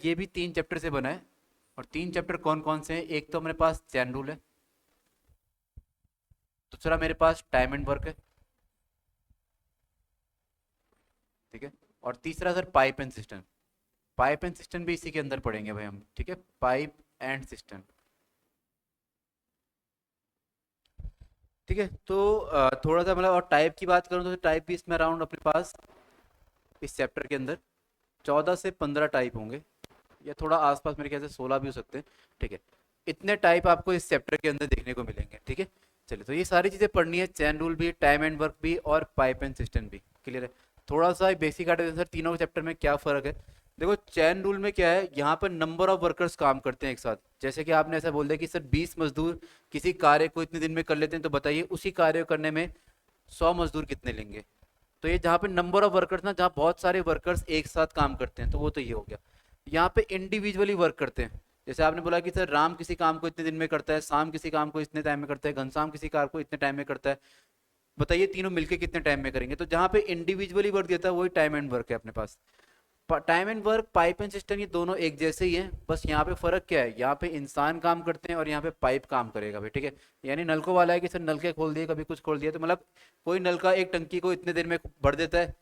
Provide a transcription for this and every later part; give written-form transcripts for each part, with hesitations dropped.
ये भी 3 चैप्टर से बना है। और 3 चैप्टर कौन कौन से हैं? एक तो मेरे पास चैन रूल है, दूसरा मेरे पास टाइम एंड वर्क है, ठीक है, और तीसरा sir pipe and system. Pipe and system भी इसी के अंदर पढ़ेंगे भाई हम, ठीक है, पाइप एंड सिस्टम। ठीक है, तो थोड़ा सा मतलब, और टाइप की बात करूँ तो टाइप भी इसमें अराउंड अपने पास इस चैप्टर के अंदर 14 से 15 टाइप होंगे, या थोड़ा आसपास मेरे ख्याल से 16 भी हो सकते हैं। ठीक है, इतने टाइप आपको इस चैप्टर के अंदर देखने को मिलेंगे। ठीक है, चलिए, तो ये सारी चीज़ें पढ़नी है, चैन रूल भी, टाइम एंड वर्क भी, और पाइप एंड सिस्टम भी। क्लियर है? थोड़ा सा बेसिक आइडिया सर, तीनों चैप्टर में क्या फ़र्क है। देखो, चैन रूल में क्या है, यहाँ पर नंबर ऑफ वर्कर्स काम करते हैं एक साथ। जैसे कि आपने ऐसा बोल दिया कि सर 20 मजदूर किसी कार्य को इतने दिन में कर लेते हैं, तो बताइए उसी कार्य को करने में 100 मजदूर कितने लेंगे। तो ये जहाँ पे नंबर ऑफ वर्कर्स ना, जहाँ बहुत सारे वर्कर्स एक साथ काम करते हैं, तो वो तो ये हो गया। यहाँ पे इंडिविजुअली वर्क करते हैं। जैसे आपने बोला कि सर राम किसी काम को इतने दिन में करता है, शाम किसी काम को इतने टाइम में करता है, घनश्याम किसी काम को इतने टाइम में करता है, बताइए तीनों मिलके कितने टाइम में करेंगे। तो जहाँ पे इंडिविजुअली वर्क देता है वही टाइम एंड वर्क है अपने पास। Time and work, pipe and system, ये दोनों एक जैसे ही हैं, बस यहाँ पे फर्क क्या है, यहाँ पे इंसान काम करते हैं और यहाँ पे पाइप काम करेगा भाई। ठीक है, यानी नलकों वाला है कि सर नलके खोल दिए, कभी कुछ खोल दिया, तो मतलब कोई नलका एक टंकी को इतने देर में भर देता है,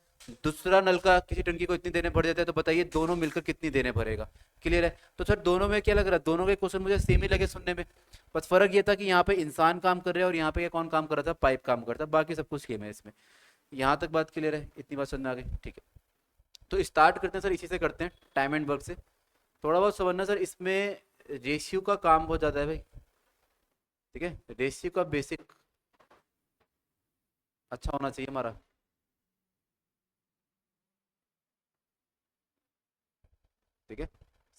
दूसरा नलका किसी टंकी को इतनी देर में भर देता है, तो बताइए दोनों मिलकर कितनी देर में भरेगा। क्लियर है? तो सर दोनों में क्या लग रहा है, दोनों के क्वेश्चन मुझे सेम ही लगे सुनने में। बस फर्क ये था कि यहाँ पे इंसान काम कर रहा है और यहाँ पे ये कौन काम कर रहा था, पाइप काम करता है, बाकी सब कुछ सेम है इसमें। यहाँ तक बात क्लियर है? इतनी बात समझ में आ गई? ठीक है, तो स्टार्ट करते हैं सर, इसी से करते हैं, टाइम एंड वर्क से। थोड़ा बहुत समझना सर, इसमें रेशियो का काम बहुत ज़्यादा है भाई। ठीक है, रेशियो का बेसिक अच्छा होना चाहिए हमारा। ठीक है,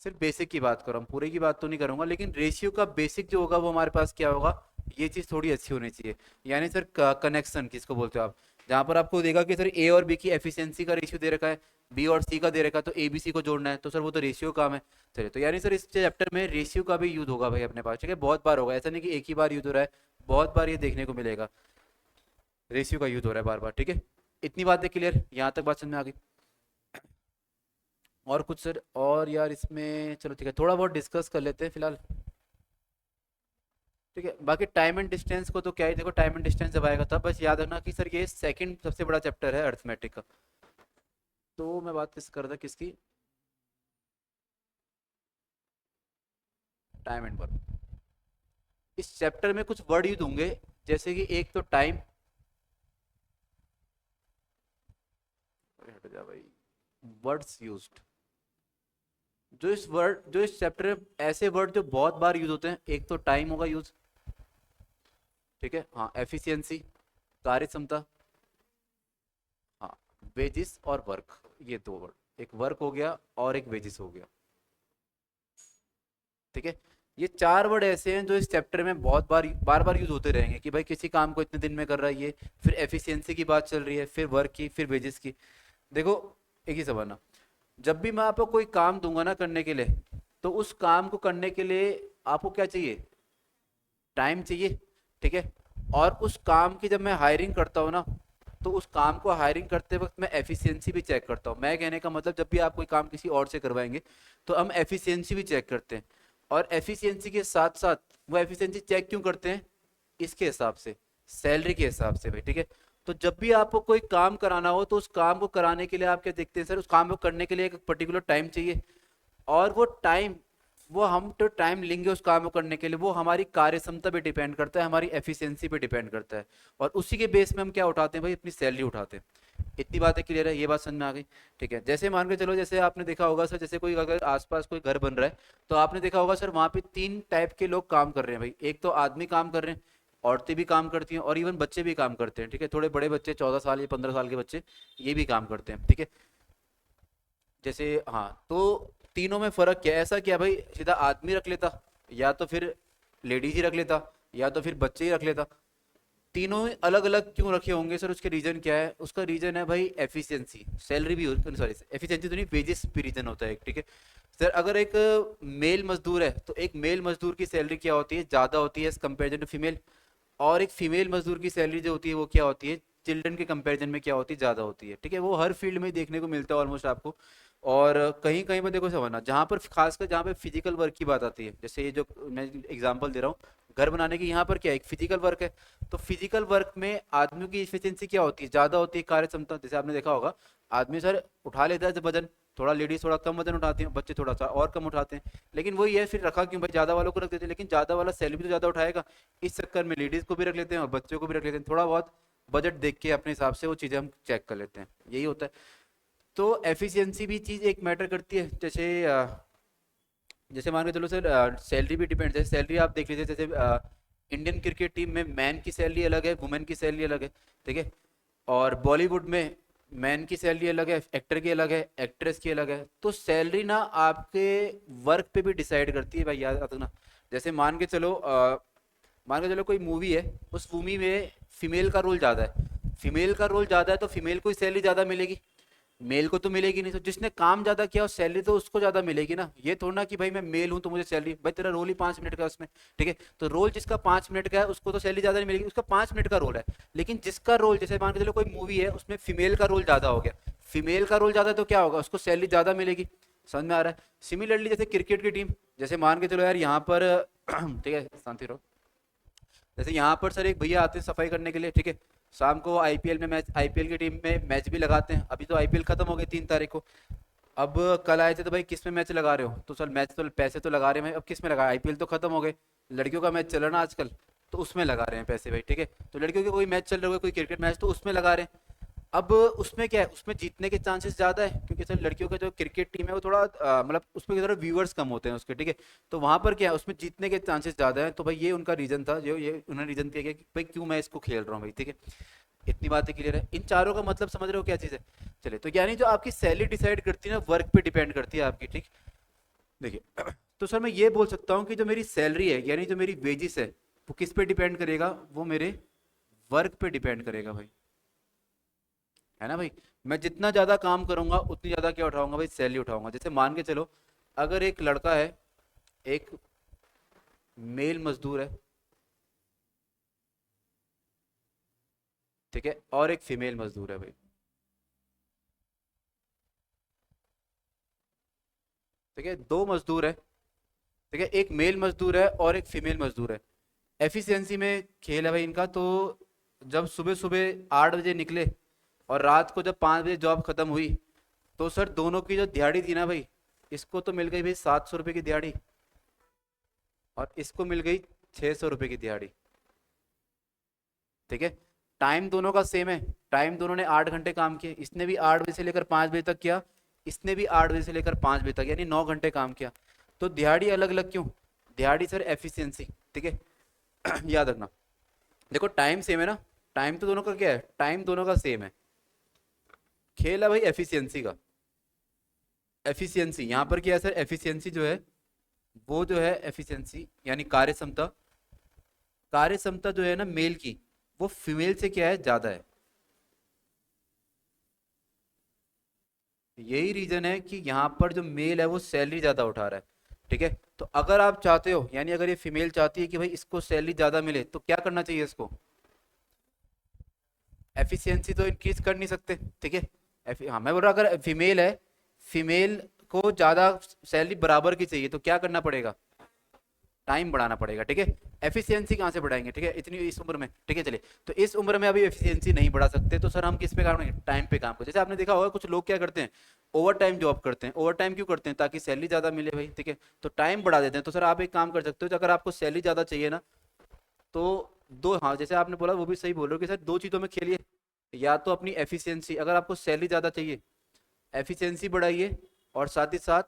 सिर्फ बेसिक की बात करो, हम पूरे की बात तो नहीं करूंगा, लेकिन रेशियो का बेसिक जो होगा वो हमारे पास क्या होगा, ये चीज़ थोड़ी अच्छी होनी चाहिए। यानी सर कनेक्शन किसको बोलते हो आप, जहाँ पर आपको देगा कि सर ए और बी की एफिशिएंसी का रेशियो दे रखा है, बी और सी का दे रखा है, तो ए बी सी को जोड़ना है, तो सर वो तो रेशियो काम है। चलिए, तो यानी सर इस चैप्टर में रेशियो का भी यूज होगा भाई अपने पास। ठीक है, बहुत बार होगा, ऐसा नहीं कि एक ही बार यूज हो रहा है, बहुत बार ये देखने को मिलेगा, रेशियो का यूज हो रहा है बार बार। ठीक है, इतनी बातें क्लियर, यहाँ तक बात समझ में आ गई? और कुछ सर? और यार इसमें चलो ठीक है, थोड़ा बहुत डिस्कस कर लेते हैं फिलहाल। ठीक है, बाकी टाइम एंड डिस्टेंस को तो क्या ही, देखो टाइम एंड डिस्टेंस जब आएगा तब बस याद रखना कि सर ये सेकंड सबसे बड़ा चैप्टर है अर्थमेटिक का। तो मैं बात किस कर रहा था, किसकी? Time and work. इस चैप्टर में कुछ वर्ड यूज होंगे, जैसे कि एक तो टाइम, हट जा भाई, वर्ड्स यूज्ड, जो इस चैप्टर में ऐसे वर्ड जो बहुत बार यूज होते हैं, एक तो टाइम होगा यूज, ठीक है, हाँ, एफिशिएंसी, कार्य क्षमता, हाँ, वेजिस और वर्क, ये दो वर्ड, एक वर्क हो गया और एक वेजिस हो गया। ठीक है, ये 4 वर्ड ऐसे हैं जो इस चैप्टर में बहुत बार बार यूज होते रहेंगे, कि भाई किसी काम को इतने दिन में कर रहा है ये, फिर एफिशिएंसी की बात चल रही है, फिर वर्क की, फिर वेजेस की। देखो, एक ही समझना, जब भी मैं आपको कोई काम दूंगा ना करने के लिए, तो उस काम को करने के लिए आपको क्या चाहिए, टाइम चाहिए। ठीक है, और उस काम की जब मैं हायरिंग करता हूँ ना, तो उस काम को हायरिंग करते वक्त मैं एफिशिएंसी भी चेक करता हूँ। मैं कहने का मतलब, जब भी आप कोई काम किसी और से करवाएंगे, तो हम एफिशिएंसी भी चेक करते हैं। और एफिशिएंसी के साथ साथ वो एफिशिएंसी चेक क्यों करते हैं, इसके हिसाब से, सैलरी के हिसाब से भाई। ठीक है, तो जब भी आपको कोई काम कराना हो, तो उस काम को कराने के लिए आप क्या देखते हैं सर, उस काम को करने के लिए एक पर्टिकुलर टाइम चाहिए, और वो टाइम, वो हम तो टाइम लेंगे उस काम को करने के लिए, वो हमारी कार्य क्षमता पे डिपेंड करता है, हमारी एफिशिएंसी पे डिपेंड करता है, और उसी के बेस में हम क्या उठाते हैं भाई, अपनी सैलरी उठाते हैं। इतनी बातें क्लियर है? ये बात समझ में आ गई? ठीक है, जैसे मान के चलो, जैसे आपने देखा होगा सर, जैसे कोई अगर आसपास कोई घर बन रहा है, तो आपने देखा होगा सर वहाँ पे 3 टाइप के लोग काम कर रहे हैं भाई। एक तो आदमी काम कर रहे हैं, औरतें भी काम करती हैं, और इवन बच्चे भी काम करते हैं। ठीक है, थोड़े बड़े बच्चे, 14 साल या 15 साल के बच्चे, ये भी काम करते हैं। ठीक है, जैसे, हाँ, तो तीनों में फर्क क्या है, ऐसा क्या भाई, सीधा आदमी रख लेता, या तो फिर लेडीज ही रख लेता, या तो फिर बच्चे ही रख लेता। तीनों ही अलग अलग क्यों रखे होंगे सर, उसके रीजन क्या है? उसका रीजन है भाई एफिशिएंसी, सैलरी भी, सॉरी एफिशिएंसी तो नहीं, वेजेस भी रीजन होता है एक। ठीक है सर, अगर एक मेल मजदूर है, तो एक मेल मजदूर की सैलरी क्या होती है, ज़्यादा होती है एज कंपेरिजन टू फीमेल। और एक फीमेल मजदूर की सैलरी जो होती है वो क्या होती है, चिल्ड्रन के कंपैरिजन में क्या होती है, ज़्यादा होती है। ठीक है, वो हर फील्ड में देखने को मिलता है ऑलमोस्ट आपको। और कहीं कहीं पर देखो समझना, जहाँ पर खासकर जहाँ पे फिजिकल वर्क की बात आती है, जैसे ये जो मैं एग्जांपल दे रहा हूँ घर बनाने की, यहाँ पर क्या है, एक फिजिकल वर्क है। तो फिजिकल वर्क में आदमी की इफिशियंसी क्या होती है, ज़्यादा होती है कार्य क्षमता। जैसे आपने देखा होगा, आदमी सर उठा लेता है वजन, थोड़ा लेडीज थोड़ा कम वजन उठाती हैं, बच्चे थोड़ा सा और कम उठाते हैं। लेकिन वही है, फिर रखा क्यों भाई, ज़्यादा वालों को रख देते हैं, लेकिन ज़्यादा वाला सैलरी भी तो ज़्यादा उठाएगा। इस चक्कर में लेडीज़ को भी रख लेते हैं और बच्चों को भी रख लेते हैं। थोड़ा बहुत बजट देख के अपने हिसाब से वो चीज़ें हम चेक कर लेते हैं, यही होता है। तो एफिशिएंसी भी चीज़ एक मैटर करती है। जैसे जैसे मान के चलो सर, सैलरी भी डिपेंड है। सैलरी आप देख लीजिए, जैसे इंडियन क्रिकेट टीम में मैन की सैलरी अलग है, वुमेन की सैलरी अलग है, ठीक है। और बॉलीवुड में मैन की सैलरी अलग है, एक्टर की अलग है, एक्ट्रेस की अलग है। तो सैलरी ना आपके वर्क पे भी डिसाइड करती है भाई, याद रखना। जैसे मान के चलो कोई मूवी है, उस मूवी में फीमेल का रोल ज़्यादा है, फीमेल का रोल ज़्यादा है तो फीमेल को ही सैलरी ज़्यादा मिलेगी, मेल को तो मिलेगी नहीं। तो जिसने काम ज्यादा किया और सैलरी तो उसको ज्यादा मिलेगी ना। ये थोड़ा ना कि भाई मैं मेल हूं तो मुझे सैलरी, भाई तेरा रोल ही 5 मिनट का है उसमें, ठीक है। तो रोल जिसका 5 मिनट का है उसको तो सैलरी ज्यादा नहीं मिलेगी, उसका 5 मिनट का रोल है। लेकिन जिसका रोल, जैसे मान के चलो कोई मूवी है उसमें फीमेल का रोल ज्यादा हो गया, फीमेल का रोल ज्यादा है तो क्या होगा, उसको सैलरी ज्यादा मिलेगी। समझ में आ रहा है। सिमिलरली जैसे क्रिकेट की टीम, जैसे मान के चलो यार यहाँ पर ठीक है, शांति रहो। जैसे यहाँ पर सर एक भैया आते हैं सफाई करने के लिए, ठीक है। शाम को आईपीएल में मैच, आईपीएल की टीम में मैच भी लगाते हैं। अभी तो आईपीएल खत्म हो गई 3 तारीख को। अब कल आए थे तो भाई किस में मैच लगा रहे हो, तो सर मैच तो पैसे तो लगा रहे हैं भाई, अब किस में लगा, आईपीएल तो खत्म हो गए, लड़कियों का मैच चल रहा ना आजकल, तो उसमें लगा रहे हैं पैसे भाई, ठीक है। तो लड़कियों के कोई मैच चल रहा होगा, कोई क्रिकेट मैच, तो उसमें लगा रहे हैं। अब उसमें क्या है, उसमें जीतने के चांसेस ज्यादा है, क्योंकि सर लड़कियों का जो क्रिकेट टीम है वो थोड़ा मतलब उसमें थोड़ा व्यूअर्स कम होते हैं उसके, ठीक है। तो वहां पर क्या है, उसमें जीतने के चांसेस ज्यादा है। तो भाई ये उनका रीजन था, जो ये उन्होंने रीजन दिया गया कि भाई क्यों मैं इसको खेल रहा हूँ भाई, ठीक है। इतनी बातें क्लियर है, इन चारों का मतलब समझ रहे हो क्या चीज़ है। चलिए, तो यानी जो आपकी सैलरी डिसाइड करती है ना, वर्क पे डिपेंड करती है आपकी, ठीक। देखिए तो सर मैं ये बोल सकता हूँ कि जो मेरी सैलरी है यानी जो मेरी वेजिस है, वो किस पे डिपेंड करेगा, वो मेरे वर्क पे डिपेंड करेगा भाई, है ना भाई। मैं जितना ज़्यादा काम करूंगा उतनी ज़्यादा क्या उठाऊंगा भाई, सैलरी उठाऊंगा। जैसे मान के चलो, अगर एक लड़का है, एक मेल मजदूर है, ठीक है, और एक फीमेल मजदूर है भाई, ठीक है, दो मजदूर है, ठीक है, एक मेल मजदूर है और एक फीमेल मजदूर है। एफिशिएंसी में खेल है भाई इनका। तो जब सुबह सुबह 8 बजे निकले और रात को जब 5 बजे जॉब खत्म हुई, तो सर दोनों की जो दिहाड़ी थी ना भाई, इसको तो मिल गई भाई 700 रुपये की दिहाड़ी, और इसको मिल गई 600 रुपये की दिहाड़ी, ठीक है। टाइम दोनों का सेम है, टाइम दोनों ने 8 घंटे काम किए, इसने भी 8 बजे से लेकर 5 बजे तक किया, इसने भी 8 बजे से लेकर 5 बजे तक, यानी 9 घंटे काम किया। तो दिहाड़ी अलग अलग क्यों, दिहाड़ी सर एफिशिएंसी, ठीक है। याद रखना, देखो टाइम सेम है ना, टाइम तो दोनों का क्या है, टाइम दोनों का सेम है, खेल है भाई एफिशिएंसी का। एफिशिएंसी यहाँ पर क्या है सर, एफिशिएंसी जो है, वो जो है एफिशिएंसी यानी कार्य क्षमता, कार्य क्षमता जो है ना मेल की, वो फीमेल से क्या है, ज्यादा है। यही रीजन है कि यहाँ पर जो मेल है वो सैलरी ज्यादा उठा रहा है, ठीक है। तो अगर आप चाहते हो, यानी अगर ये फीमेल चाहती है कि भाई इसको सैलरी ज्यादा मिले, तो क्या करना चाहिए इसको, एफिशिएंसी तो इंक्रीज कर नहीं सकते, ठीक है। हाँ मैं बोल रहा अगर फीमेल है, फीमेल को ज्यादा सैलरी बराबर की चाहिए, तो क्या करना पड़ेगा, टाइम बढ़ाना पड़ेगा, ठीक है। एफिशिएंसी कहाँ से बढ़ाएंगे, ठीक है, इतनी इस उम्र में, ठीक है। चलिए, तो इस उम्र में अभी एफिशिएंसी नहीं बढ़ा सकते, तो सर हम किस पे काम करेंगे, टाइम पे काम करें। जैसे आपने देखा होगा कुछ लोग क्या करते हैं, ओवर टाइम जॉब करते हैं। ओवर टाइम क्यों करते हैं, ताकि सैलरी ज्यादा मिले भाई, ठीक है। तो टाइम बढ़ा देते हैं। तो सर आप एक काम कर सकते हो, अगर आपको सैलरी ज्यादा चाहिए ना, तो दो, हाँ जैसे आपने बोला वो भी सही बोल रहे हो कि सर दो चीज़ों में खेलिए, या तो अपनी एफिशिएंसी, अगर आपको सैलरी ज़्यादा चाहिए, एफिशिएंसी बढ़ाइए, और साथ ही साथ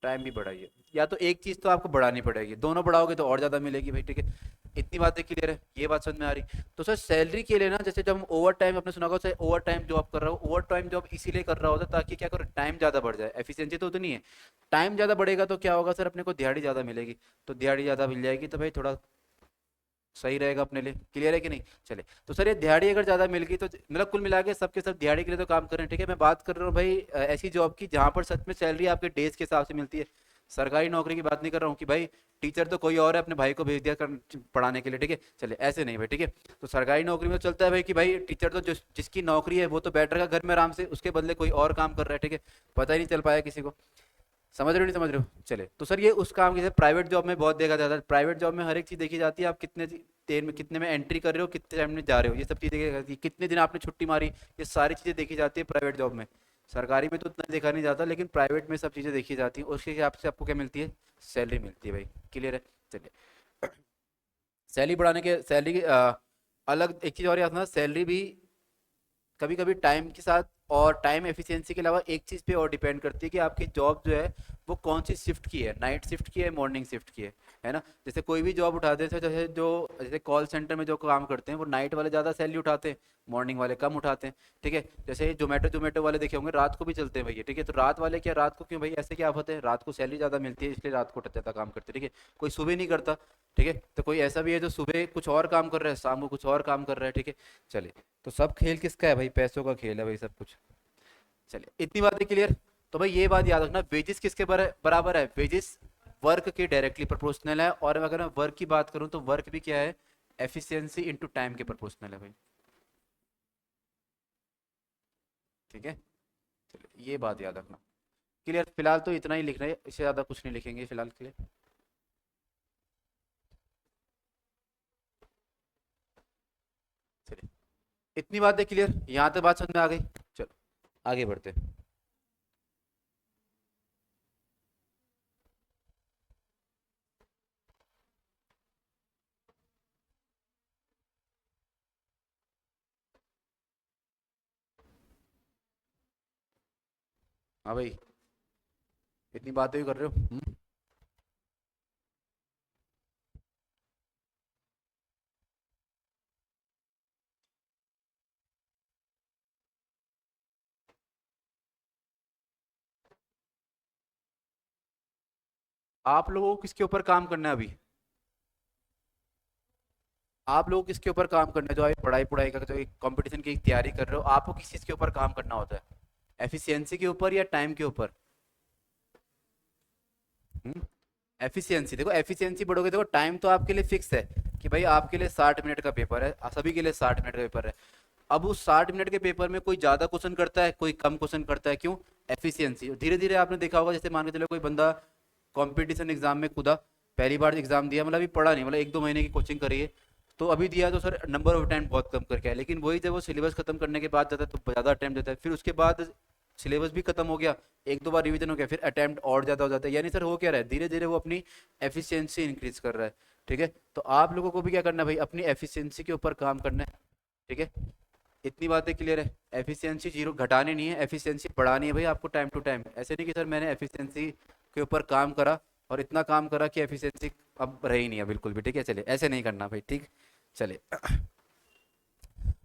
टाइम भी बढ़ाइए। या तो एक चीज़ तो आपको बढ़ानी पड़ेगी, दोनों बढ़ाओगे तो और ज़्यादा मिलेगी भाई, ठीक है। इतनी बातें क्लियर है, ये बात समझ में आ रही। तो सर सैलरी के लिए ना, जैसे जब हम ओवर टाइम, आपने सुना होगा सर ओवर टाइम जॉब कर रहा हो, ओवर टाइम जॉब इसीलिए कर रहा होता है ताकि क्या करो, टाइम ज़्यादा बढ़ जाए। एफिशिएंसी तो उतनी है, टाइम ज़्यादा बढ़ेगा तो क्या होगा सर, अपने को दिहाड़ी ज़्यादा मिलेगी। तो दिहाड़ी ज़्यादा मिल जाएगी तो भाई थोड़ा सही रहेगा अपने लिए। क्लियर है कि नहीं। चले, तो सर ये दिहाड़ी अगर ज़्यादा मिल गई तो मतलब कुल मिला के सबके सब दिहाड़ी के लिए तो काम कर रहे हैं, ठीक है। मैं बात कर रहा हूँ भाई ऐसी जॉब की जहाँ पर सच में सैलरी आपके डेज के हिसाब से मिलती है। सरकारी नौकरी की बात नहीं कर रहा हूँ कि भाई टीचर तो कोई और है, अपने भाई को भेज दिया पढ़ाने के लिए, ठीक है, चले ऐसे नहीं भाई, ठीक है। तो सरकारी नौकरी में तो चलता है भाई कि भाई टीचर तो जिसकी नौकरी है वो तो बैठ रहा है घर में आराम से, उसके बदले कोई और काम कर रहा है, ठीक है, पता ही नहीं चल पाया किसी को। समझ रहे हो नहीं समझ रहे हो? चले, तो सर ये उस काम की, प्राइवेट जॉब में बहुत देखा जाता है, प्राइवेट जॉब में हर एक चीज़ देखी जाती है, आप कितने देर में, कितने में एंट्री कर रहे हो, कितने टाइम में जा रहे हो, ये सब चीज़ देखी जाती है, कितने दिन आपने छुट्टी मारी, ये सारी चीज़ें देखी जाती है प्राइवेट जॉब में। सरकारी में तो उतना देखा नहीं जाता, लेकिन प्राइवेट में सब चीज़ें देखी जाती हैं, उसके हिसाब से आपको क्या मिलती है, सैलरी मिलती है भाई। क्लियर है? चलिए, सैलरी बढ़ाने के, सैलरी की अलग एक चीज़ और याद रखना, सैलरी भी कभी कभी टाइम के साथ और टाइम एफिशिएंसी के अलावा एक चीज़ पे और डिपेंड करती है कि आपकी जॉब जो है वो कौन सी शिफ्ट की है, नाइट शिफ्ट की है, मॉर्निंग शिफ्ट की है ना। जैसे कोई भी जॉब उठाते हैं, जैसे जो जैसे कॉल सेंटर में जो काम करते हैं वो नाइट वाले ज़्यादा सैलरी उठाते हैं, मॉर्निंग वाले कम उठाते हैं, ठीक है। जैसे जोमेटो जोमेटो वाले देखे होंगे रात को भी चलते हैं भैया, ठीक है, तो रात वाले क्या, रात को क्यों भाई, ऐसे क्या होता है, रात को सैलरी ज़्यादा मिलती है इसलिए रात को ज़्यादा काम करते हैं, ठीक है। कोई सुबह नहीं करता, ठीक है, तो कोई ऐसा भी है जो सुबह कुछ और काम कर रहा है, शाम को कुछ और काम कर रहा है, ठीक है। चलिए, तो सब खेल किसका है भाई, पैसों का खेल है भाई सब कुछ। चलिए, इतनी बातें क्लियर। तो भाई ये बात याद रखना, वेजेस किसके बराबर है, वेजेस वर्क के डायरेक्टली प्रोपोर्शनल है, और अगर मैं वर्क की बात करूं तो वर्क भी क्या है, एफिशिएंसी इनटू टाइम के प्रोपोर्शनल है भाई, ठीक है। चलिए, ये बात याद रखना। क्लियर? फिलहाल तो इतना ही लिखना है, इससे ज़्यादा कुछ नहीं लिखेंगे फिलहाल के लिए। चलिए, इतनी बातें क्लियर, यहाँ तक बात समझ में आ गई। चलो आगे बढ़ते हैं। हाँ भाई, इतनी बातें भी कर रहे हो। आप लोगों को किसके ऊपर काम करना है अभी, आप लोगों को किसके ऊपर काम करना है, जो अभी पढ़ाई पढ़ाई का जो एक कंपटीशन की तैयारी कर रहे हो, आपको किस चीज़ के ऊपर काम करना होता है, एफिशिएंसी के ऊपर या टाइम के ऊपर? एफिशिएंसी, देखो एफिशिएंसी बढ़ोगे, देखो टाइम तो आपके लिए फिक्स है कि भाई आपके लिए 60 मिनट का पेपर है, सभी के लिए 60 मिनट का पेपर है। अब उस 60 मिनट के पेपर में कोई ज़्यादा क्वेश्चन करता है, कोई कम क्वेश्चन करता है, क्यों? एफिशिएंसी। धीरे धीरे आपने देखा होगा, जैसे मान के चलो कोई बंदा कंपटीशन एग्जाम में कूदा, पहली बार एग्जाम दिया, मतलब अभी पढ़ा नहीं, मतलब 1-2 महीने की कोचिंग करी है, तो अभी दिया तो सर नंबर ऑफ अटेम्प्ट बहुत कम करके आया, लेकिन वही जब वो सिलेबस खत्म करने के बाद जाता है तो ज़्यादा अटेम्प्ट देता है, फिर उसके बाद सिलेबस भी खत्म हो गया, 1-2 बार रिवीजन हो गया, फिर अटेम्प्ट और ज़्यादा हो जाता है, यानी सर हो क्या रहा है, धीरे धीरे वो अपनी एफिशिएंसी इंक्रीज कर रहा है, ठीक है। तो आप लोगों को भी क्या करना है भाई, अपनी एफिशिएंसी के ऊपर काम करना है, ठीक है। इतनी बातें क्लियर है, एफिशिएंसी जीरो घटानी नहीं है, एफिशिएंसी बढ़ानी है भाई आपको टाइम टू टाइम, ऐसे नहीं कि सर मैंने एफिशिएंसी के ऊपर काम करा और इतना काम करा कि एफिशिएंसी अब रही नहीं है बिल्कुल भी, ठीक है। चलिए, ऐसे नहीं करना भाई, ठीक। चलिए,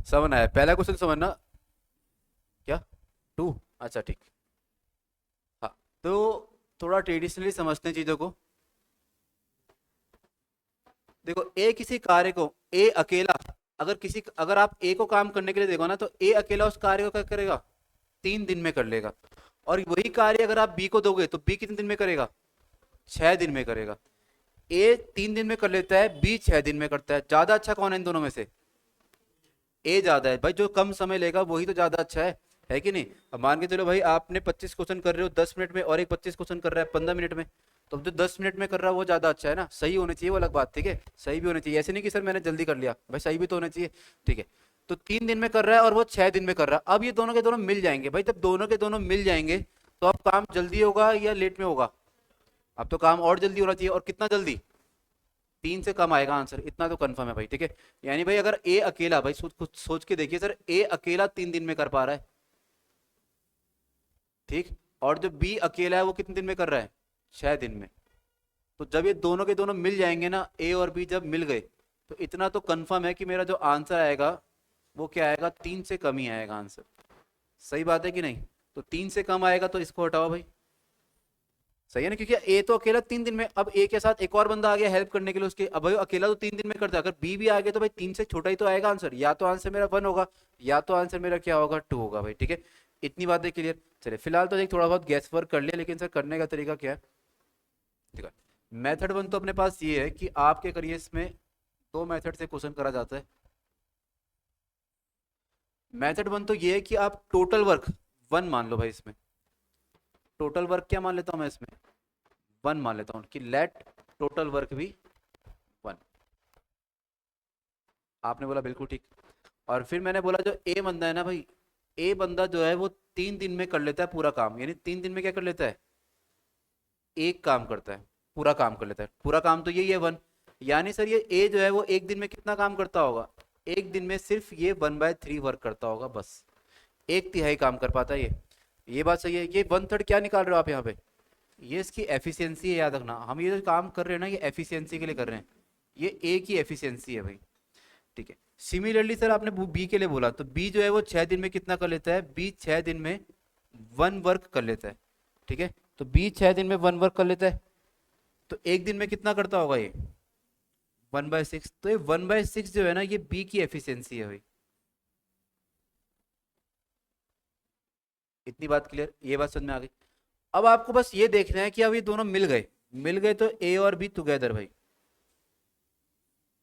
समझना है, पहला क्वेश्चन समझना। क्या? 2? अच्छा ठीक। हाँ, तो थोड़ा ट्रेडिशनली समझते हैं चीज़ों को। देखो, ए किसी कार्य को, ए अकेला, अगर आप ए को काम करने के लिए देखो ना, तो ए अकेला उस कार्य को क्या करेगा, 3 दिन में कर लेगा। और वही कार्य अगर आप बी को दोगे तो बी कितने दिन में करेगा, 6 दिन में करेगा। ए 3 दिन में कर लेता है, बी 6 दिन में करता है, ज्यादा अच्छा कौन है इन दोनों में से? ए ज्यादा है भाई, जो कम समय लेगा वही तो ज्यादा अच्छा है कि नहीं? अब मान के चलो भाई, आपने 25 क्वेश्चन कर रहे हो 10 मिनट में, और एक 25 क्वेश्चन कर रहा है 15 मिनट में, तो अब जो 10 मिनट में कर रहा है वो ज्यादा अच्छा है ना, सही होने चाहिए वो अलग बात, ठीक है, सही भी होना चाहिए, ऐसे नहीं कि सर मैंने जल्दी कर लिया, भाई सही भी तो होना चाहिए, ठीक है। तो 3 दिन में कर रहा है और वो 6 दिन में कर रहा है, अब ये दोनों के दोनों मिल जाएंगे भाई, जब दोनों के दोनों मिल जाएंगे तो अब काम जल्दी होगा या लेट में होगा? अब तो काम और जल्दी होना चाहिए, और कितना जल्दी? 3 से कम आएगा आंसर, इतना तो कंफर्म है भाई, ठीक है। यानी भाई अगर ए अकेला, भाई कुछ सोच के देखिए सर, ए अकेला 3 दिन में कर पा रहा है, ठीक, और जो बी अकेला है वो कितने दिन में कर रहा है, 6 दिन में। तो जब ये दोनों के दोनों मिल जाएंगे ना, ए और बी जब मिल गए, तो इतना तो कंफर्म है कि मेरा जो आंसर आएगा वो क्या आएगा, 3 से कम ही आएगा आंसर। सही बात है कि नहीं? तो 3 से कम आएगा तो इसको हटाओ भाई, सही है ना, क्योंकि ए तो अकेला 3 दिन में, अब ए के साथ एक और बंदा आ गया हेल्प करने के लिए उसके, अब भाई अकेला तो 3 दिन में करता है, अगर बी भी आ गया तो भाई 3 से छोटा ही तो आएगा आंसर, या तो आंसर मेरा 1 होगा, या तो आंसर मेरा क्या होगा, 2 होगा भाई, ठीक है। इतनी बातें क्लियर। चलिए, फिलहाल तो एक थोड़ा बहुत गैस वर्क कर लिया, लेकिन सर करने का तरीका क्या है, ठीक है। मेथड वन तो अपने पास ये है कि आपके करिए इसमें दो मेथड से क्वेश्चन करा जाता है। मेथड वन तो ये है कि आप टोटल वर्क वन मान लो भाई, इसमें टोटल वर्क क्या मान लेता हूं मैं इसमें, वन मान लेता हूं कि लेट टोटल वर्क भी वन। आपने बोला बिल्कुल ठीक। और फिर मैंने बोला जो ए बंदा है ना भाई, ए बंदा जो है वो 3 दिन में कर लेता है पूरा काम, यानी 3 दिन में क्या कर लेता है, एक काम करता है, पूरा काम कर लेता है। पूरा काम तो यही है वन, यानी सर ये ए जो है वो एक दिन में कितना काम करता होगा, एक दिन में सिर्फ ये 1/3 वर्क करता होगा बस, एक तिहाई काम कर पाता है ये बात सही है। ये वन थर्ड क्या निकाल रहे हो आप यहाँ पे, ये इसकी एफिशिएंसी है, याद रखना हम ये जो काम कर रहे हैं ना ये एफिशिएंसी के लिए कर रहे हैं, ये ए की एफिशिएंसी है भाई, ठीक है। सिमिलरली सर आपने बी के लिए बोला, तो बी जो है वो 6 दिन में कितना कर लेता है, बी 6 दिन में वन वर्क कर लेता है, ठीक है। तो बी 6 दिन में वन वर्क कर लेता है, तो एक दिन में कितना करता होगा ये 1/6, तो ये 1/6 जो है ना ये बी की एफिशिएंसी है भाई। इतनी बात क्लियर, ये बात समझ में आ गई। अब आपको बस ये देखना है कि अब ये दोनों मिल गए, मिल गए तो ए और बी टुगेदर भाई,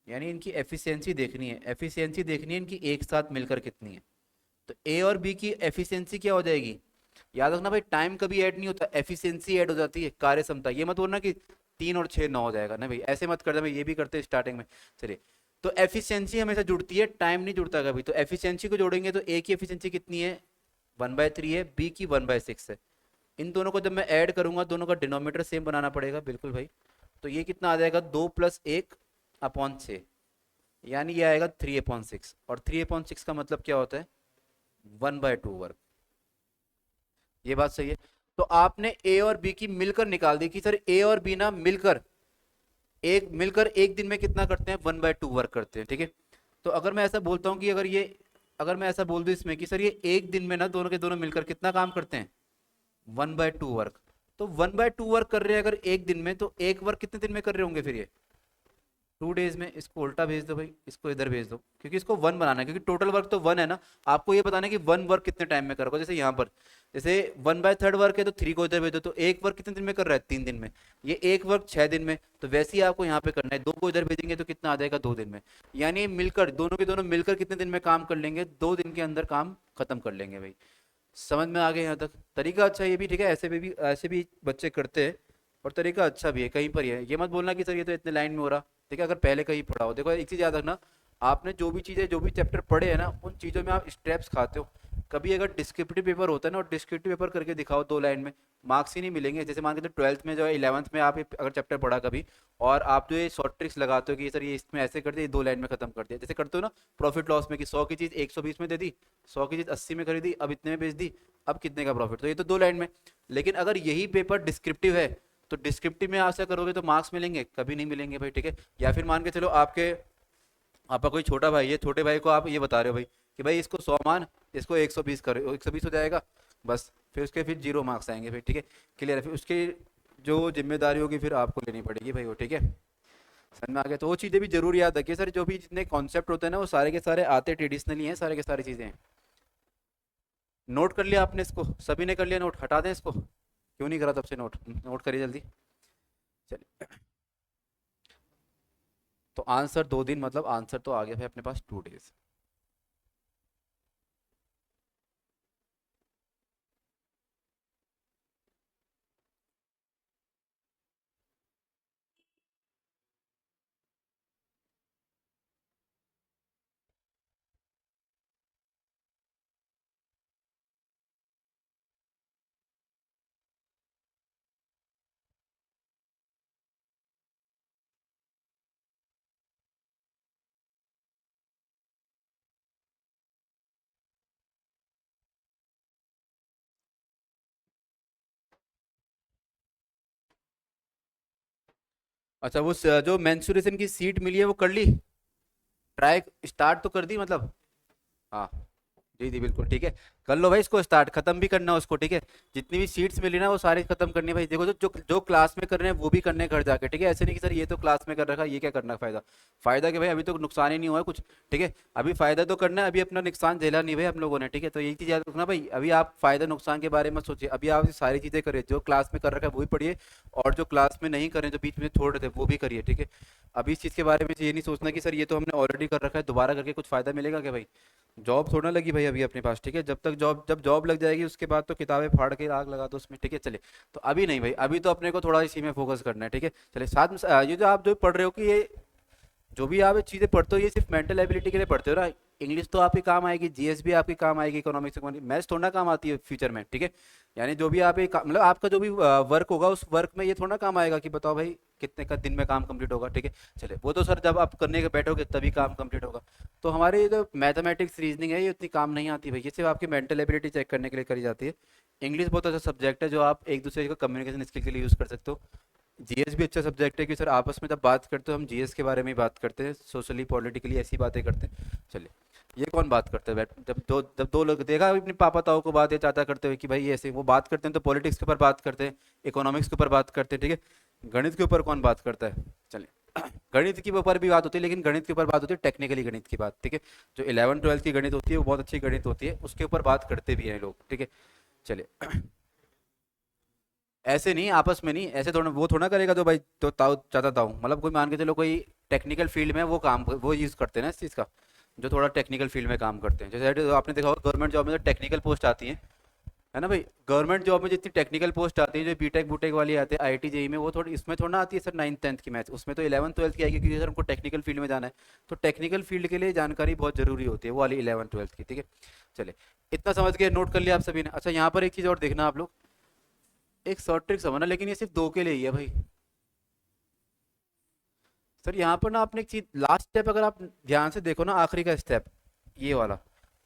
यानी इनकी एफिशिएंसी देखनी है, एफिशिएंसी देखनी है इनकी एक साथ मिलकर कितनी है। तो ए और बी की एफिशिएंसी क्या हो जाएगी, याद रखना भाई टाइम कभी ऐड नहीं होता, एफिशिएंसी ऐड हो जाती है, कार्य क्षमता। ये मत बोलना कि 3 और 6 9 हो जाएगा ना भाई, ऐसे मत कर दे भाई, ये भी करते हैं स्टार्टिंग में। चलिए, तो एफिशिएंसी हमेशा जुड़ती है, टाइम नहीं जुड़ता कभी। तो एफिशिएंसी को जोड़ेंगे तो ए की एफिशिएंसी कितनी है, 1/3 है, बी की 1/6 है। इन दोनों को जब मैं ऐड करूंगा, दोनों का डिनोमिनेटर सेम बनाना पड़ेगा, बिल्कुल भाई। तो ये कितना आ जाएगा, 2+1/6, यानी ये आएगा 3/6, और 3/6 का मतलब क्या होता है, 1/2 वर्क। ये बात सही है। तो आपने ए और बी की मिलकर निकाल दी कि सर ए और बी ना मिलकर एक दिन में कितना करते हैं, 1/2 वर्क करते हैं, ठीक है। तो अगर मैं ऐसा बोलता हूँ कि अगर मैं ऐसा बोल दूं इसमें कि सर ये एक दिन में ना दोनों के दोनों मिलकर कितना काम करते हैं, 1/2 वर्क। तो 1/2 वर्क कर रहे हैं अगर एक दिन में, तो एक वर्क कितने दिन में कर रहे होंगे फिर ये, 2 डेज में। इसको उल्टा भेज दो भाई, इसको इधर भेज दो, क्योंकि इसको वन बनाना है, क्योंकि टोटल वर्क तो वन है ना। आपको ये बताना है कि वन वर्क कितने टाइम में करोगे, जैसे यहाँ पर जैसे 1/3 वर्क है तो 3 को इधर भेज दो, तो एक वर्क कितने दिन में कर रहा है, 3 दिन में। ये एक वर्क 6 दिन में, तो वैसे ही आपको यहाँ पे करना है, 2 को इधर भेजेंगे तो कितना आ जाएगा, 2 दिन में। यानी मिलकर दोनों के दोनों मिलकर कितने दिन में काम कर लेंगे, 2 दिन के अंदर काम खत्म कर लेंगे भाई। समझ में आ गए यहाँ तक, तरीका अच्छा है ये भी, ठीक है। ऐसे भी बच्चे करते हैं, और तरीका अच्छा भी है, कहीं पर ही है। ये मत बोलना कि सर ये तो इतने लाइन में हो रहा, ठीक है। अगर पहले कहीं पढ़ा हो, देखो एक चीज़ याद रखना, आपने जो भी चीज़ें जो भी चैप्टर पढ़े हैं ना, उन चीज़ों में आप स्टेप्स खाते हो। कभी अगर डिस्क्रिप्टिव पेपर होता है ना, और डिस्क्रिप्टिव पेपर करके दिखाओ 2 लाइन में, मार्क्स ही नहीं मिलेंगे। जैसे मान के तो 12th में जो है, 11th में आप अगर चैप्टर पढ़ा कभी, और आप जो ये शॉर्ट ट्रिक्स लगाते हो कि सर ये इसमें ऐसे कर दिया, 2 लाइन में खत्म कर दिया, जैसे करते हो ना प्रॉफिट लॉस में, कि 100 की चीज़ 120 में दे दी, 100 की चीज़ 80 में खरीदी, अब इतने में बेच दी, अब कितने का प्रॉफिट, तो ये तो 2 लाइन में। लेकिन अगर यही पेपर डिस्क्रिप्टिव है, तो डिस्क्रिप्टिव में ऐसा करोगे तो मार्क्स मिलेंगे, कभी नहीं मिलेंगे भाई, ठीक है। या फिर मान के चलो आपका कोई छोटा भाई है, छोटे भाई को आप ये बता रहे हो भाई कि भाई इसको 100 मान, इसको 120 करो, 120 हो जाएगा बस, फिर 0 मार्क्स आएंगे फिर, ठीक है। क्लियर है, फिर उसकी जो जिम्मेदारी होगी फिर आपको लेनी पड़ेगी भाई वो, ठीक है। समझ में आ गया। तो वो चीज़ें भी जरूर याद रखिए सर, जो भी जितने कॉन्सेप्ट होते हैं ना वो सारे के सारे आते ट्रेडिशनली हैं, सारे के सारी चीज़ें हैं। नोट कर लिया आपने इसको, सभी ने कर लिया नोट, हटा दें इसको, क्यों नहीं करा तब से नोट, नोट करिए जल्दी। चलिए, तो आंसर 2 दिन, मतलब आंसर तो आ गया भाई अपने पास 2 डेज। अच्छा, वो जो मेंसुरेशन की सीट मिली है वो कर ली, ट्राई स्टार्ट तो कर दी मतलब, हाँ जी जी बिल्कुल ठीक है। कर लो भाई इसको स्टार्ट, खत्म भी करना है उसको, ठीक है। जितनी भी सीट्स मिली ना वो सारी खत्म करनी है भाई। देखो जो जो जो क्लास में कर रहे हैं वो भी करने हैं घर जाके, ठीक है। ऐसे नहीं कि सर ये तो क्लास में कर रखा है, ये क्या करना है फायदा। फायदा कि भाई अभी तो नुकसान ही नहीं हुआ है कुछ, ठीक है। अभी फायदा तो करना है, अभी अपना नुकसान झेला नहीं भाई हम लोगों ने, ठीक है। तो यही चीज़ याद रखना भाई, अभी आप फायदा नुकसान के बारे में सोचिए। अभी आप ये सारी चीज़ें करिए, जो क्लास में कर रखा है वो भी पढ़िए, और जो क्लास में नहीं करें, जो बीच में छोड़ रहे थे वो भी करिए, ठीक है। अभी इस चीज़ के बारे में ये नहीं सोचना कि सर ये तो हमने ऑलरेडी कर रखा है, दोबारा करके कुछ फायदा मिलेगा क्या भाई। जॉब थोड़ा लगी भाई अभी अपने पास, ठीक है। जब जॉब लग जाएगी उसके बाद तो किताबें फाड़ के आग लगा दो उसमें, ठीक है। चले, तो अभी नहीं भाई, अभी तो अपने को थोड़ा इसी में फोकस करना है, ठीक है। चले साथ में ये जो आप जो पढ़ रहे हो कि ये जो भी आप ये चीज़ें पढ़ते हो ये सिर्फ मेंटल एबिलिटी के लिए पढ़ते हो ना। इंग्लिश तो आपके काम आएगी, जीएस भी आपके काम आएगी, इकोनॉमिक्स, मैथ्स थोड़ा ना काम आती है फ्यूचर में, ठीक है। यानी जो भी आप एक मतलब आपका जो भी वर्क होगा उस वर्क में ये थोड़ा काम आएगा कि बताओ भाई कितने का दिन में काम कंप्लीट होगा, ठीक है। चले वो तो सर जब आप करने के बैठोगे तभी काम कंप्लीट होगा। तो हमारे ये जो मैथमेटिक्स रीजनिंग है ये उतनी काम नहीं आती भाई, ये सिर्फ आपकी मेंटल एबिलिटी चेक करने के लिए करी जाती है। इंग्लिश बहुत अच्छा सब्जेक्ट है जो आप एक दूसरे को कम्युनिकेशन स्किल के लिए यूज़ कर सकते हो। जीएस भी अच्छा सब्जेक्ट है कि सर आपस में जब बात करते हो हम जीएस के बारे में ही बात करते हैं, सोशली पॉलिटिकली ऐसी बातें करते हैं। चलिए, ये कौन बात करते हैं बैठ, जब दो लोग देखा अपने पापा ताऊ को बात या चाचा करते हुए कि भाई ये ऐसे वो बात करते हैं, तो पॉलिटिक्स के ऊपर बात करते हैं, इकोनॉमिक्स के ऊपर बात करते हैं, ठीक है। गणित के ऊपर कौन बात करता है। चलिए गणित के ऊपर भी बात होती है, लेकिन गणित के ऊपर बात होती है टेक्निकली गणित की बात, ठीक है। जो 11 12 की गणित होती है वो बहुत अच्छी गणित होती है, उसके ऊपर बात करते भी हैं लोग, ठीक है। चलिए ऐसे नहीं, आपस में नहीं, ऐसे थोड़ा वो थोड़ा करेगा जो भाई तो ताऊ चाहता ताऊ, मतलब कोई मान के चलो कोई टेक्निकल फील्ड में वो काम वो यूज़ करते हैं ना इस चीज़ का, जो थोड़ा टेक्निकल फील्ड में काम करते हैं। जैसे आपने देखा होगा गवर्नमेंट जॉब में जो टेक्निकल पोस्ट आती हैं, है ना भाई। गवर्नमेंट जॉब में जितनी टेक्निकल पोस्ट आती है, जो बीटेक बूटेक वाली आते हैं आईआईटी जेई में, वो थोड़ी इसमें थोड़ा आती है सर 9th 10th की मैथ, उसमें तो 11th 12th की आएगी, क्योंकि सर हमको टेक्निकल फील्ड में जाना है। तो टेक्निकल फील्ड के लिए जानकारी बहुत जरूरी होती है वो वाली 11th 12th की, ठीक है। चले इतना समझ के नोट कर लिया आप सभी ने। अच्छा यहाँ पर एक चीज़ और देखना आप लोग, एक शॉर्ट ट्रिक समझना, लेकिन ये सिर्फ दो के लिए ही है भाई। सर यहाँ पर ना आपने एक चीज लास्ट स्टेप अगर आप ध्यान से देखो ना, आखिरी का स्टेप ये वाला,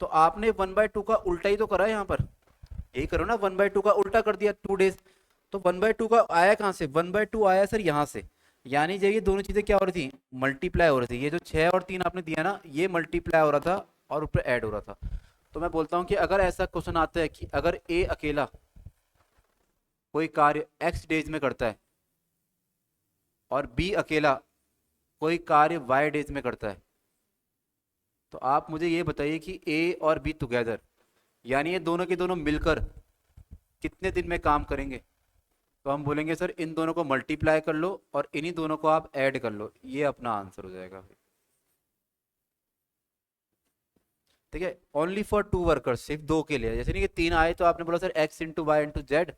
तो आपने 1/2 का उल्टा ही तो करा है यहाँ पर। यही करो ना, 1/2 का उल्टा कर दिया 2 days। तो 1/2 का आया कहाँ से, 1/2 आया सर यहाँ से। यानी जब ये दोनों चीजें क्या हो रही थी, मल्टीप्लाई हो रही थी। ये जो 6 और 3 आपने दिया ना, ये मल्टीप्लाई हो रहा था और ऊपर ऐड हो रहा था। तो मैं बोलता हूँ कि अगर ऐसा क्वेश्चन आता है कि अगर ए अकेला कोई कार्य x डेज में करता है और बी अकेला कोई कार्य y डेज में करता है, तो आप मुझे ये बताइए कि ए और बी टुगेदर, यानी ये दोनों के दोनों मिलकर कितने दिन में काम करेंगे। तो हम बोलेंगे सर इन दोनों को मल्टीप्लाई कर लो और इन्हीं दोनों को आप ऐड कर लो, ये अपना आंसर हो जाएगा, ठीक है। ओनली फॉर 2 वर्कर्स, सिर्फ दो के लिए। जैसे नहीं कि 3 आए तो आपने बोला सर x × y × z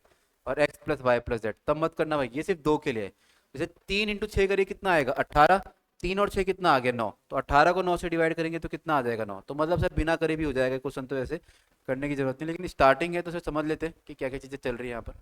और x + y + z, तब मत करना भाई, ये सिर्फ दो के लिए है। जैसे 3 × 6 करिए कितना आएगा 18, 3 और 6 कितना आ गया 9, तो 18 को 9 से डिवाइड करेंगे तो कितना आ जाएगा 9। तो मतलब सर बिना करे भी हो जाएगा क्वेश्चन, तो ऐसे करने की जरूरत नहीं, लेकिन स्टार्टिंग है तो सर समझ लेते हैं कि क्या क्या चीज़ें चल रही है यहाँ पर।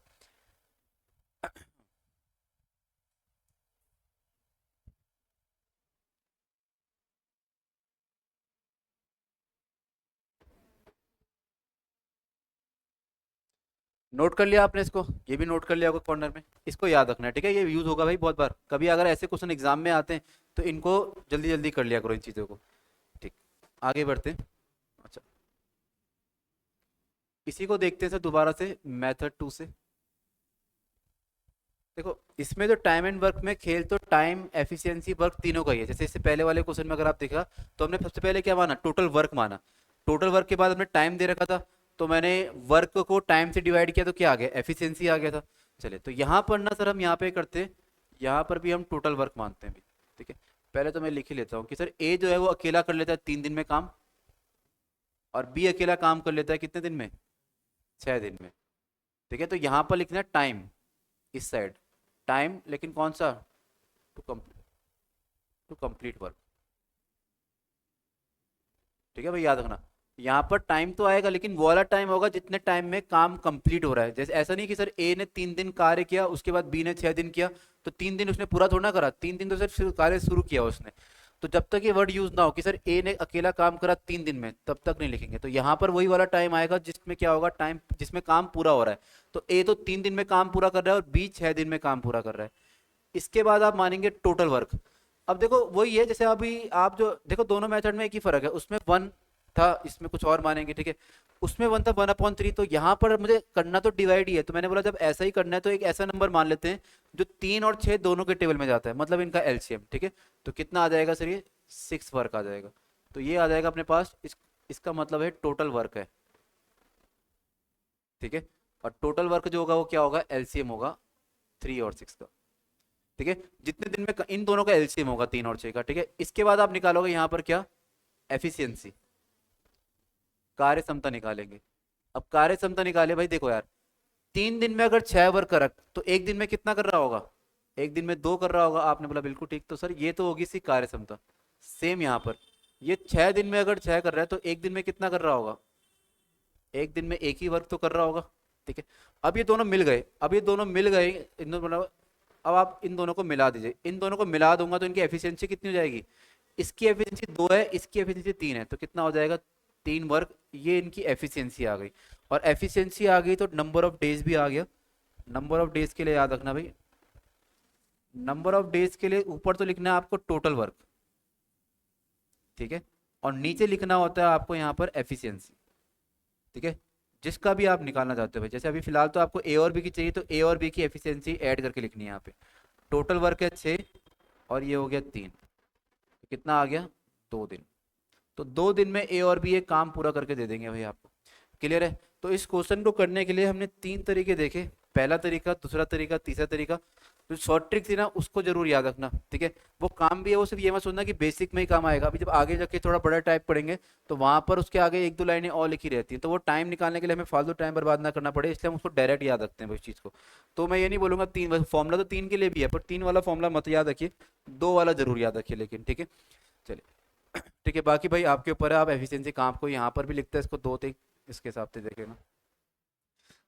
नोट कर लिया आपने इसको, ये भी नोट कर लिया होगा कॉर्नर में, इसको याद रखना है, ठीक है। ये यूज होगा भाई बहुत बार, कभी अगर ऐसे क्वेश्चन एग्जाम में आते हैं तो इनको जल्दी जल्दी कर लिया करो इन चीज़ों को, ठीक। आगे बढ़ते हैं। अच्छा इसी को देखते हैं सर दोबारा से मेथड 2 से। देखो इसमें जो टाइम एंड वर्क में खेल, तो टाइम एफिशिएंसी वर्क तीनों का ही है। जैसे इससे पहले वाले क्वेश्चन में अगर आप देखा, तो हमने सबसे पहले क्या माना, टोटल वर्क माना। टोटल वर्क के बाद हमने टाइम दे रखा था, तो मैंने वर्क को टाइम से डिवाइड किया तो क्या आ गया, एफिशिएंसी आ गया था। चले तो यहाँ पर ना सर हम यहाँ पे करते हैं, यहाँ पर भी हम टोटल वर्क मानते हैं भी, ठीक है। पहले तो मैं लिख ही लेता हूँ कि सर ए जो है वो अकेला कर लेता है 3 दिन में काम, और बी अकेला काम कर लेता है कितने दिन में, 6 दिन में, ठीक है। तो यहाँ पर लिखना है टाइम, इस साइड टाइम, लेकिन कौन सा, to complete, to complete work, ठीक है भाई। याद रखना यहाँ पर टाइम तो आएगा, लेकिन वो वाला टाइम होगा जितने टाइम में काम कंप्लीट हो रहा है। जैसे ऐसा नहीं कि सर ए ने 3 दिन कार्य किया उसके बाद बी ने 6 दिन किया, तो 3 दिन उसने पूरा थोड़ा ना करा, 3 दिन तो सिर्फ कार्य शुरू किया उसने। तो जब तक ये वर्ड यूज ना हो कि सर ए ने अकेला काम करा 3 दिन में, तब तक नहीं लिखेंगे। तो यहाँ पर वही वाला टाइम आएगा जिसमें क्या होगा, टाइम जिसमें काम पूरा हो रहा है। तो ए तो 3 दिन में काम पूरा कर रहा है और बी 6 दिन में काम पूरा कर रहा है। इसके बाद आप मानेंगे टोटल वर्क। अब देखो वही है, जैसे अभी आप जो देखो दोनों मेथड में एक ही फर्क है, उसमें 1 था, इसमें कुछ और मानेंगे, ठीक है। उसमें 1 था 1/3, तो यहाँ पर मुझे करना तो डिवाइड ही है, तो मैंने बोला जब ऐसा ही करना है तो एक ऐसा नंबर मान लेते हैं जो 3 और 6 दोनों के टेबल में जाता है, मतलब इनका एलसीएम, ठीक है। तो कितना आ जाएगा सर, ये 6 वर्क आ जाएगा। तो ये आ जाएगा अपने पास, इसका मतलब है टोटल वर्क है, ठीक है। और टोटल वर्क जो होगा वो क्या होगा, एलसीएम होगा 3 और 6 का, ठीक है। जितने दिन में इन दोनों का एलसीएम होगा 3 और 6 का, ठीक है। इसके बाद आप निकालोगे यहाँ पर क्या, एफिशिएंसी, कार्य क्षमता निकालेंगे। अब कार्य क्षमता निकाले भाई, देखो यार 3 दिन में अगर 6 वर्क कर, तो एक दिन में कितना कर रहा होगा, एक दिन में 2 कर रहा होगा। आपने बोला बिल्कुल ठीक, तो सर ये तो होगी सी कार्य क्षमता। सेम यहाँ पर ये 6 दिन में अगर 6 कर रहा है तो एक दिन में कितना कर रहा होगा, एक दिन में एक ही वर्क तो कर रहा होगा, ठीक है। अब ये दोनों मिल गए, अब ये दोनों मिल गए, इन दोनों मतलब, अब आप इन दोनों को मिला दीजिए, इन दोनों को मिला दूंगा तो इनकी एफिशिएंसी कितनी हो जाएगी, इसकी एफिशिएंसी 2 है, इसकी एफिशिएंसी 3 है, तो कितना हो जाएगा 3 वर्क, ये इनकी एफिशिएंसी आ गई। और एफिशिएंसी आ गई तो नंबर ऑफ डेज भी आ गया। नंबर ऑफ डेज के लिए याद रखना भाई, नंबर ऑफ डेज के लिए ऊपर तो लिखना है आपको टोटल वर्क, ठीक है, और नीचे लिखना होता है आपको यहाँ पर एफिशिएंसी, ठीक है, जिसका भी आप निकालना चाहते हो भाई। जैसे अभी फिलहाल तो आपको ए और बी की चाहिए, तो ए और बी की एफिशिएंसी ऐड करके लिखनी है यहाँ पे। टोटल वर्क है 6 और ये हो गया 3, तो कितना आ गया 2 दिन। तो 2 दिन में ए और बी एक काम पूरा करके दे देंगे भाई आपको, क्लियर है। तो इस क्वेश्चन को करने के लिए हमने 3 तरीके देखे, पहला तरीका, दूसरा तरीका, तीसरा तरीका। जो शॉर्ट ट्रिक थी ना उसको जरूर याद रखना, ठीक है। वो काम भी है, वो सिर्फ ये मत सोचना कि बेसिक में ही काम आएगा, अभी जब आगे जाके थोड़ा बड़ा टाइप पढ़ेंगे तो वहां पर उसके आगे 1-2 लाइनें और लिखी रहती हैं, तो वो टाइम निकालने के लिए हमें फालतू टाइम बर्बाद ना करना पड़े, इसलिए हम उसको डायरेक्ट याद रखते हैं उस चीज़ को। तो मैं ये नहीं बोलूंगा 3 फॉर्मूला तो 3 के लिए भी है, पर 3 वाला फॉर्मूला मत याद रखिए, 2 वाला जरूर याद रखिए लेकिन, ठीक है। चलिए ठीक है, बाकी भाई आपके ऊपर है, आप एफिशिएंसी काम को यहाँ पर भी लिखते हैं, इसको 2-3 इसके हिसाब से देखे ना,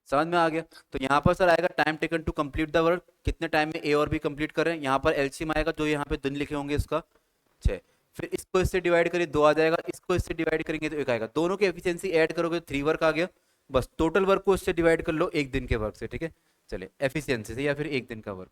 समझ में आ गया। तो यहाँ पर सर आएगा time taken to complete the work, कितने टाइम में ए और बी कंप्लीट कर रहे हैं। यहाँ पर एलसीएम आएगा जो यहाँ पे दिन लिखे होंगे इसका 6, फिर इसको इससे डिवाइड करिए 2 आ जाएगा, इसको इससे डिवाइड करेंगे तो 1 आएगा, दोनों की एफिशिएंसी ऐड करोगे तो 3 वर्क आ गया। बस टोटल वर्क को इससे डिवाइड कर लो एक दिन के वर्क से, ठीक है। चलिए एफिशिएंसी से या फिर एक दिन का वर्क।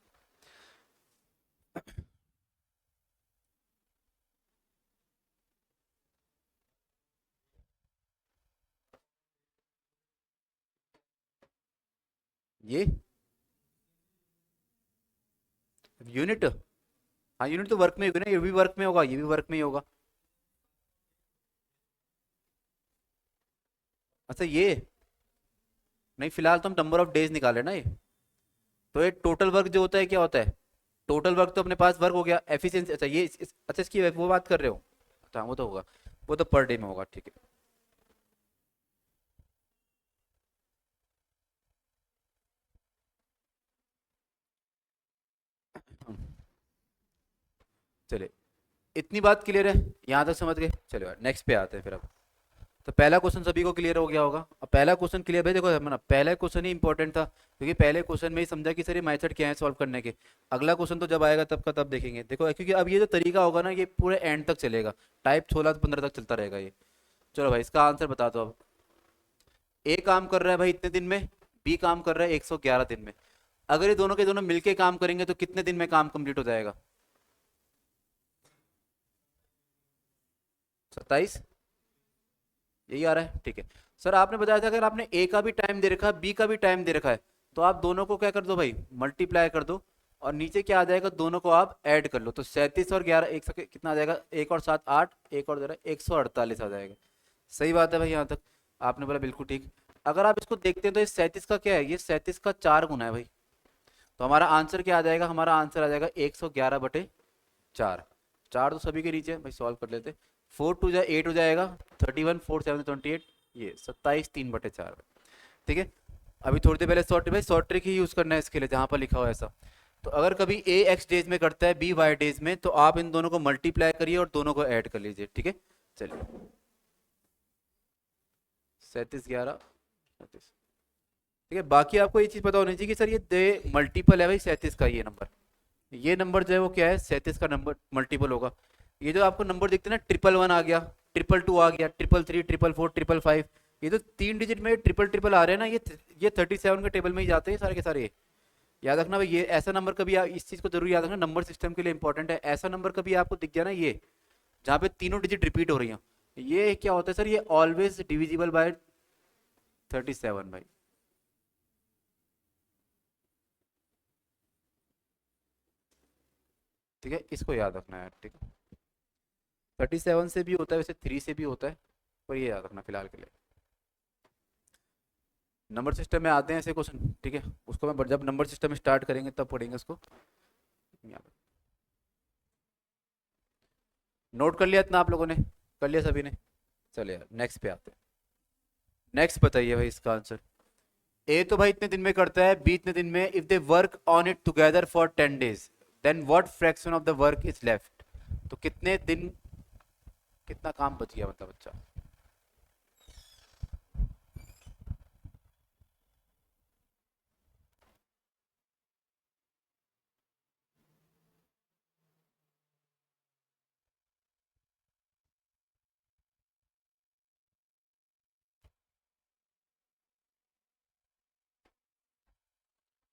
ये यूनिट, हाँ यूनिट तो वर्क में होगा ना, ये भी वर्क में होगा, ये भी वर्क में ही होगा। अच्छा ये नहीं, फिलहाल तो हम नंबर ऑफ डेज निकाले ना ये, तो ये टोटल वर्क जो होता है क्या होता है, टोटल वर्क तो अपने पास वर्क हो गया, एफिशिएंसी, अच्छा ये अच्छा इसकी वो बात कर रहे हो, अच्छा वो तो होगा, वो तो पर डे में होगा, ठीक है। चलिए इतनी बात क्लियर है, यहाँ तक समझ गए। चलो यार नेक्स्ट पे आते हैं फिर अब। तो पहला क्वेश्चन सभी को क्लियर हो गया होगा। अब पहला क्वेश्चन क्लियर भाई, देखो ना पहला क्वेश्चन ही इंपॉर्टेंट था, क्योंकि पहले क्वेश्चन में ही समझा कि सर ये मेथड क्या है सॉल्व करने के। अगला क्वेश्चन तो जब आएगा तब का तब देखेंगे, देखो क्योंकि अब ये जो तरीका होगा ना ये पूरे एंड तक चलेगा, टाइप 16 से 15 तक चलता रहेगा ये। चलो भाई इसका आंसर बता दो अब। ए काम कर रहा है भाई इतने दिन में, बी काम कर रहा है 111 दिन में। अगर ये दोनों के दोनों मिलके काम करेंगे तो कितने दिन में काम कंप्लीट हो जाएगा, 27, यही आ रहा है, ठीक है। सर आपने बताया था अगर आपने ए का भी टाइम दे रखा है बी का भी टाइम दे रखा है, तो आप दोनों को क्या कर दो भाई, मल्टीप्लाई कर दो, और नीचे क्या आ जाएगा दोनों को आप ऐड कर लो, तो 37 और 11 एक कितना आ जाएगा, 1 और 7 8, 1 और 11 148 आ जाएगा। सही बात है भाई, यहाँ तक आपने बोला बिल्कुल ठीक। अगर आप इसको देखते हैं तो ये 37 का क्या है, ये 37 का 4 गुना है भाई, तो हमारा आंसर क्या आ जाएगा, हमारा आंसर आ जाएगा 111/4। 4 तो सभी के नीचे है भाई, सॉल्व कर लेते। 4 2 8 हो जाएगा, 31 4 7 28, ये 27 3/4, ठीक है। अभी थोड़ी देर पहले शॉर्ट ट्रिक, भाई शॉर्ट ट्रिक ही यूज करना है इसके लिए जहां पर लिखा हुआ है ऐसा। तो अगर कभी ए एक्स डेज में करता है बी वाई डेज में, तो आप इन दोनों को मल्टीप्लाई करिए और दोनों को ऐड कर लीजिए, ठीक है। चलिए 37 11 37, ठीक है। बाकी आपको ये चीज पता होनी चाहिए कि सर ये दे मल्टीपल है भाई 37 का, ये नंबर जो है वो क्या है 37 का नंबर मल्टीपल होगा। ये जो आपको नंबर दिखते हैं ना, 111 आ गया, 222 आ गया, 333 444 555, ये तो 3 डिजिट में ट्रिपल ट्रिपल आ रहे हैं ना, ये 37 के टेबल में ही जाते हैं सारे के सारे। याद रखना भाई, ये ऐसा नंबर कभी आप इस चीज को जरूर याद रखना, नंबर सिस्टम के लिए इंपॉर्टेंट है। ऐसा नंबर कभी आपको दिख गया ना ये, जहाँ पे तीनों डिजिट रिपीट हो रही हैं, ये क्या होता है सर, ये ऑलवेज डिविजिबल बाय 37 भाई। ठीक है, इसको याद रखना है, ठीक है। 37 से भी होता है वैसे, 3 से भी होता है, पर ये याद रखना फिलहाल के लिए। नंबर सिस्टम में आते हैं ऐसे क्वेश्चन, ठीक है, उसको मैं जब नंबर सिस्टम स्टार्ट करेंगे तब पढ़ेंगे उसको। याद, नोट कर लिया इतना आप लोगों ने, कर लिया सभी ने? चलिए यार नेक्स्ट पे आते हैं। नेक्स्ट बताइए भाई इसका आंसर। ए तो भाई इतने दिन में करता है, बी इतने दिन में, if they work on it together for 10 days, then what fraction of the work is left. तो कितने दिन, कितना काम बच गया मतलब अच्छा।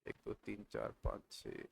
एक दो तीन चार पाँच छः।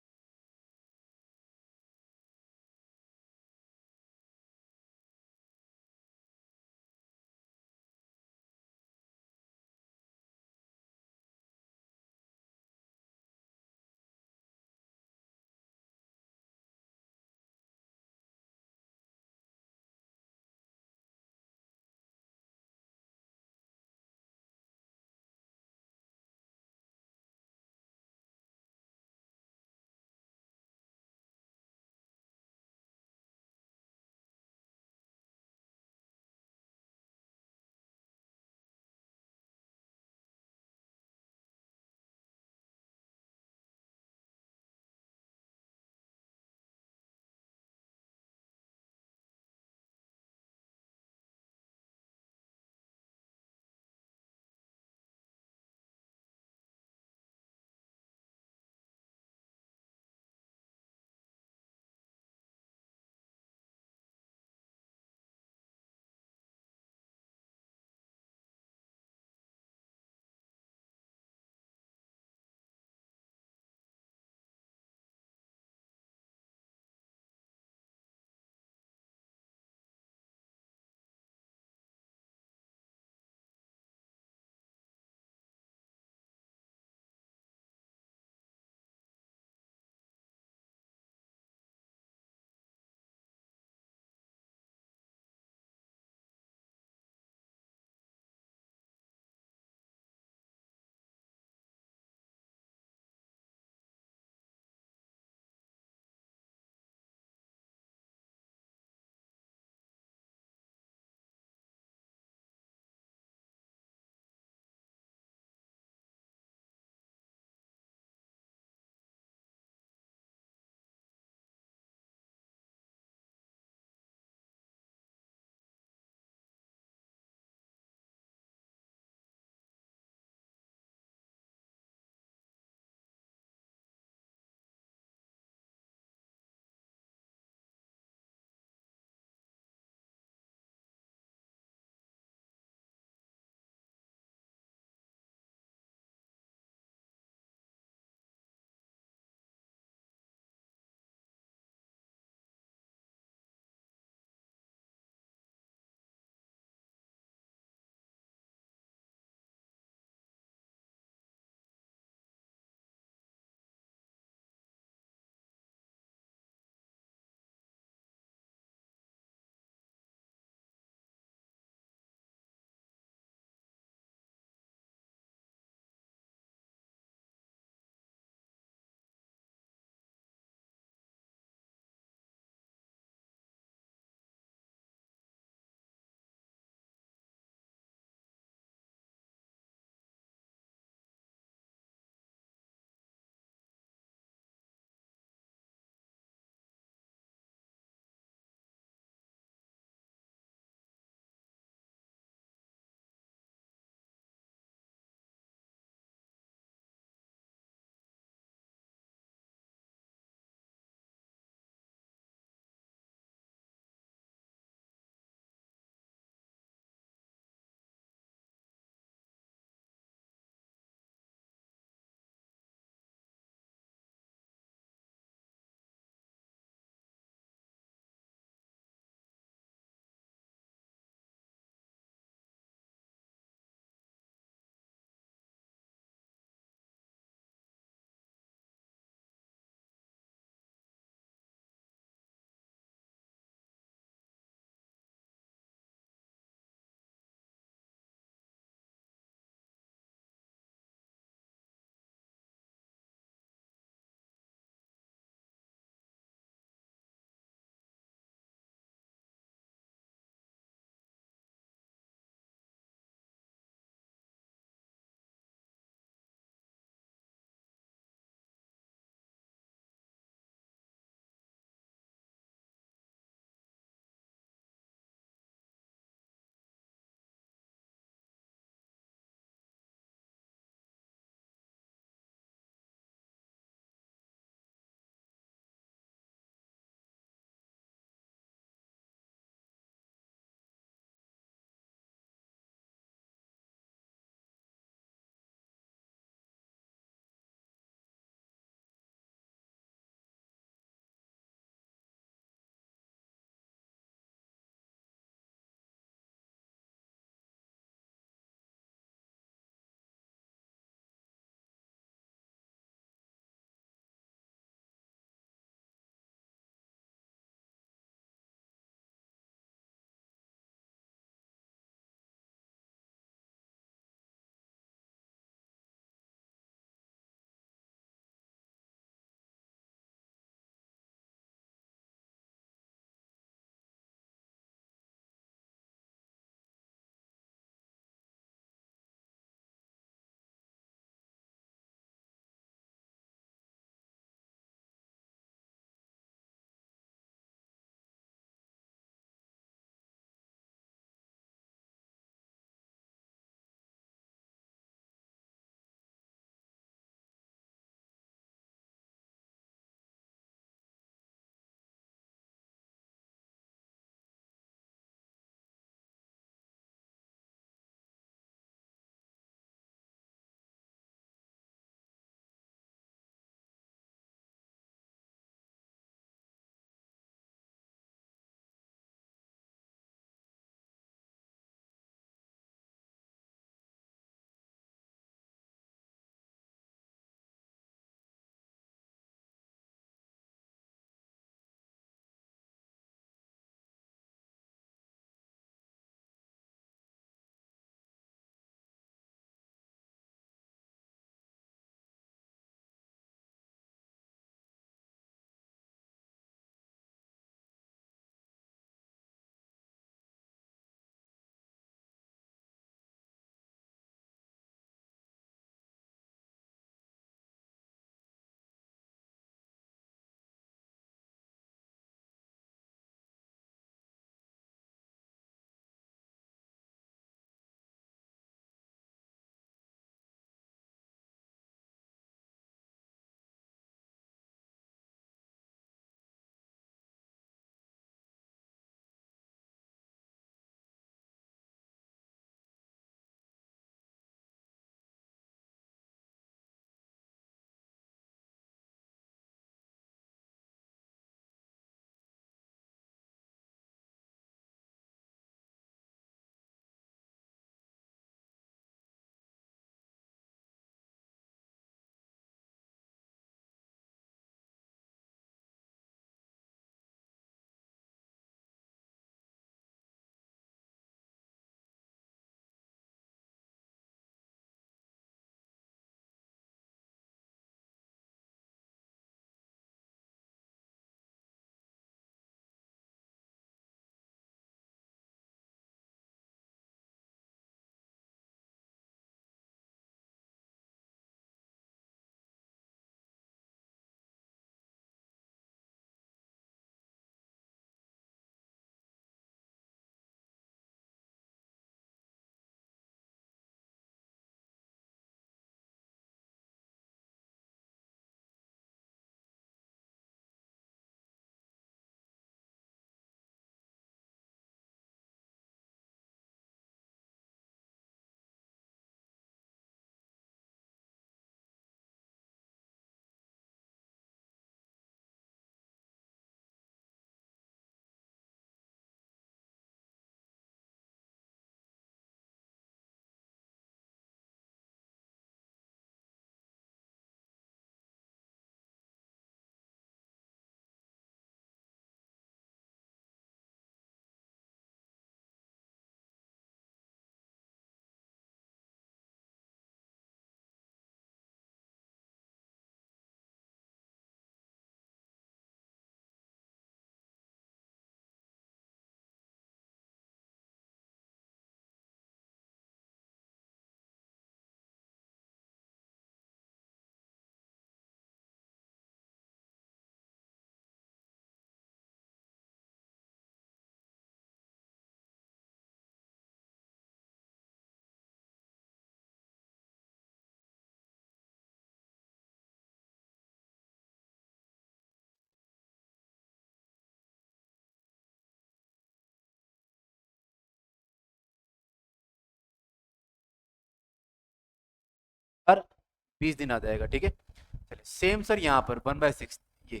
20 दिन आ जाएगा, ठीक है। चलिए सेम सर यहाँ पर 1/6 ये,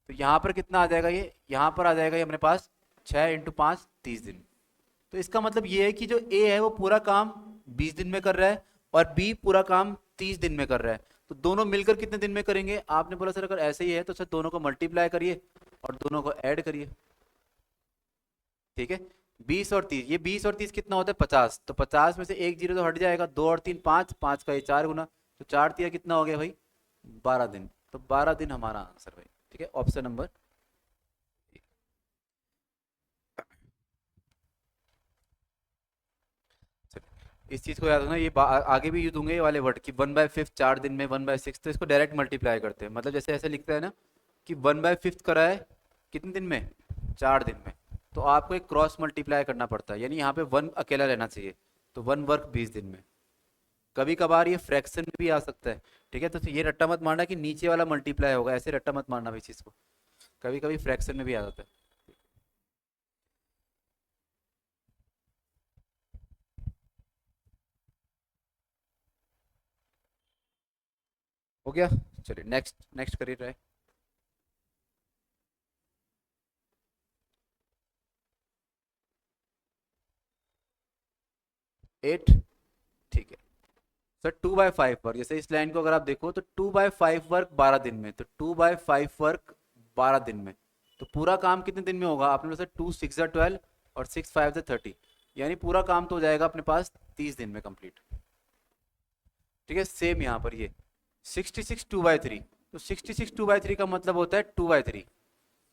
तो यहाँ पर कितना आ जाएगा, ये यहाँ पर आ जाएगा ये अपने पास 6 × 5 30 दिन। तो इसका मतलब ये है कि जो ए है वो पूरा काम 20 दिन में कर रहा है और बी पूरा काम 30 दिन में कर रहा है। तो दोनों मिलकर कितने दिन में करेंगे, आपने बोला सर अगर ऐसे ही है तो सर दोनों को मल्टीप्लाई करिए और दोनों को ऐड करिए, ठीक है। 20 और 30, ये 20 और 30 कितना होता है 50, तो 50 में से एक जीरो तो हट जाएगा, 2 और 3 5, 5 का ये 4 गुना, तो 4 × 3 कितना हो गया भाई 12 दिन। तो 12 दिन हमारा आंसर भाई, ठीक है, ऑप्शन नंबर। इस चीज को याद रखना, ये आगे भी यूज होंगे ये वाले वर्ड कि 1/5 4 दिन में, 1/6, तो इसको डायरेक्ट मल्टीप्लाई करते हैं, मतलब जैसे ऐसे लिखता है ना कि 1/5 करा है कितने दिन में, 4 दिन में, तो आपको एक क्रॉस मल्टीप्लाई करना पड़ता है, यानी यहाँ पे 1 अकेला रहना चाहिए, तो 1 वर्क 20 दिन में। कभी कभार ये फ्रैक्शन में भी आ सकता है, ठीक है, तो ये रट्टा मत मारना कि नीचे वाला मल्टीप्लाई होगा, ऐसे रट्टा मत मारना भाई चीज को, कभी कभी फ्रैक्शन में भी आ जाता है। हो गया, चलिए नेक्स्ट नेक्स्ट करिए ट्राई। 8, ठीक है सर। 2/5 वर्क, जैसे इस लाइन को अगर आप देखो तो 2/5 वर्क 12 दिन में, तो 2/5 वर्क 12 दिन में, तो पूरा काम कितने दिन में होगा, आपने बोला सर 2 × 6 = 12 और 6 × 5 = 30, यानी पूरा काम तो हो जाएगा अपने पास 30 दिन में कंप्लीट, ठीक है। सेम यहाँ पर ये 66 2/3, तो 66 2/3 का मतलब होता है 2/3,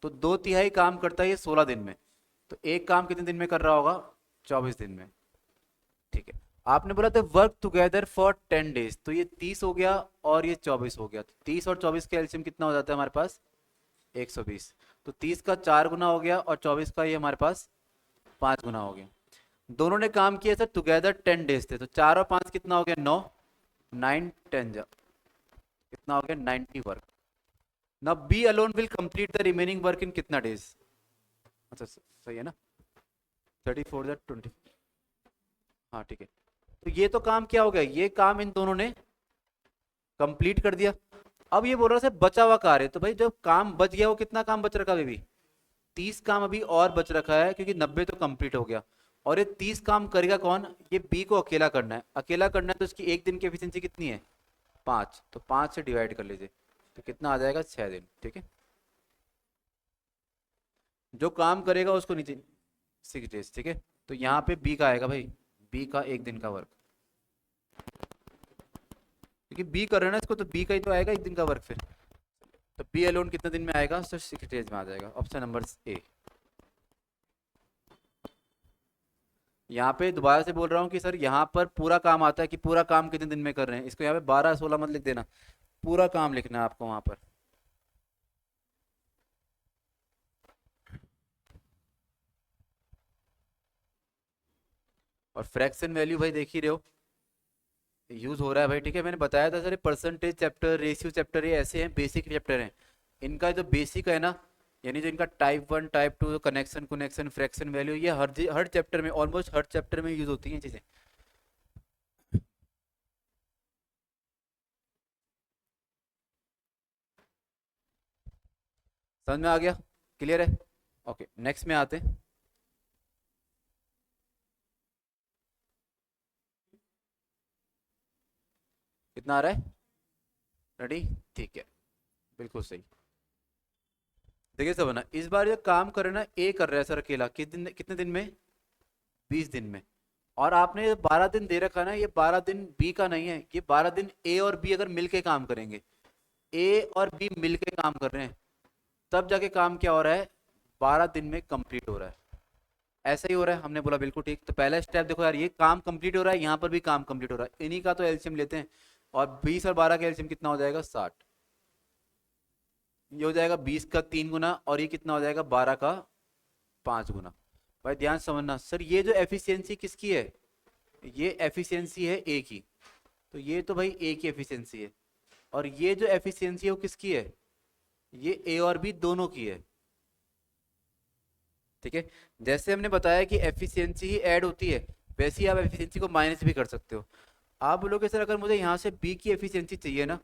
तो 2/3 काम करता है ये 16 दिन में, तो एक काम कितने दिन में कर रहा होगा 24 दिन में, ठीक है। आपने बोला था वर्क टुगेदर फॉर 10 डेज, तो ये 30 हो गया और ये 24 हो गया, तो 30 और 24 का एलसीएम कितना हो जाता है हमारे पास 120, तो 30 का 4 गुना हो गया और 24 का ये हमारे पास 5 गुना हो गया। दोनों ने काम किया सर टुगेदर 10 डेज थे, तो 4 और 5 कितना हो गया 9, 9 10 जा कितना हो गया 90 work. Now B alone will complete the remaining work in कितना डेज, अच्छा सही है ना, 34 हाँ ठीक है। तो ये तो काम क्या हो गया, ये काम इन दोनों ने कंप्लीट कर दिया। अब ये बोल रहा है बचा हुआ कार्य, तो भाई जब काम बच गया वो कितना काम बच रखा अभी 30 काम अभी और बच रखा है, क्योंकि 90 तो कंप्लीट हो गया, और ये 30 काम करेगा कौन, ये बी को अकेला करना है, अकेला करना है, तो इसकी एक दिन की एफिशिएंसी कितनी है 5, तो 5 से डिवाइड कर लीजिए, तो कितना आ जाएगा 6 दिन, ठीक है। जो काम करेगा उसको नीचे 6 डेज, ठीक है, तो यहाँ पे बी का आएगा भाई, बी का एक दिन का वर्क, क्योंकि बी कर रहे हैं ना इसको, तो बी का ही तो आएगा एक दिन का वर्क फिर, तो बी अलोन कितने दिन में आएगा, सर 6 डेज में आ जाएगा, ऑप्शन नंबर ए। यहाँ पे दोबारा से बोल रहा हूँ कि सर यहाँ पर पूरा काम आता है कि पूरा काम कितने दिन में कर रहे हैं, इसको यहाँ पे 12 16 मत लिख देना, पूरा काम लिखना है आपको वहां पर। और फ्रैक्शन वैल्यू भाई देख ही रहे हो यूज हो रहा है भाई, ठीक है, मैंने बताया था sir percentage chapter, ratio chapter, ये ऐसे हैं बेसिक चैप्टर हैं, इनका जो बेसिक है ना, यानी जो इनका type 1 type 2 connection connection fraction value, ये हर चैप्टर में, ऑलमोस्ट हर चैप्टर में यूज होती हैं चीजें। समझ में आ गया, क्लियर है, ओके नेक्स्ट में आते हैं। कितना आ रहा है, रेडी, ठीक है, बिल्कुल सही। देखिए सब ना, इस बार ये काम कर रहे हैं ना, ए कर रहा है सर अकेला, कितने दिन में 20 दिन में, और आपने ये 12 दिन दे रखा है ना, ये 12 दिन बी का नहीं है, ये 12 दिन ए और बी अगर मिलके काम करेंगे, ए और बी मिलके काम कर रहे हैं, तब जाके काम क्या हो रहा है 12 दिन में कंप्लीट हो रहा है, ऐसा ही हो रहा है, हमने बोला बिल्कुल ठीक। तो पहला स्टेप देखो यार, ये काम कंप्लीट हो रहा है, यहाँ पर भी काम कंप्लीट हो रहा है, इन्हीं का तो एलसीएम लेते हैं, और 20 और 12 का एलसीएम कितना हो जाएगा 60, ये हो जाएगा 20 का 3 गुना, और ये कितना हो जाएगा 12 का 5 गुना। भाई ध्यान समझना सर, ये जो एफिशिएंसी किसकी है, ये एफिशिएंसी है ए की, तो ये तो भाई ए की एफिशिएंसी है, और ये जो एफिशिएंसी है वो किसकी है, ये ए और बी दोनों की है, ठीक है। जैसे हमने बताया कि एफिशिएंसी ही ऐड होती है, वैसे ही आप एफिशिएंसी को माइनस भी कर सकते हो। आप बोलोगे सर अगर मुझे यहाँ से बी की एफिशिएंसी चाहिए ना,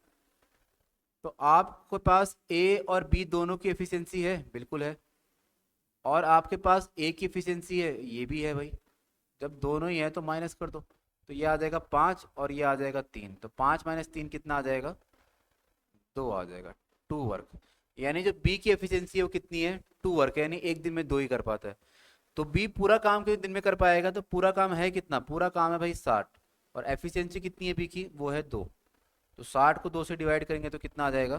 तो आपके पास ए और बी दोनों की एफिशिएंसी है, बिल्कुल है। और आपके पास ए की एफिशिएंसी है, ये भी है भाई। जब दोनों ही है तो माइनस कर दो, तो ये आ जाएगा 5 और ये आ जाएगा 3। तो 5 - 3 कितना आ जाएगा? 2 आ जाएगा। 2 वर्क। यानी जो बी की एफिशिएंसी है वो कितनी है? 2 वर्क, यानी एक दिन में 2 ही कर पाता है। तो बी पूरा काम कितने दिन में कर पाएगा? तो पूरा काम है कितना? पूरा काम है भाई 60। और एफिशिएंसी कितनी है बी की? वो है 2। तो 60 को 2 से डिवाइड करेंगे तो कितना आ जाएगा?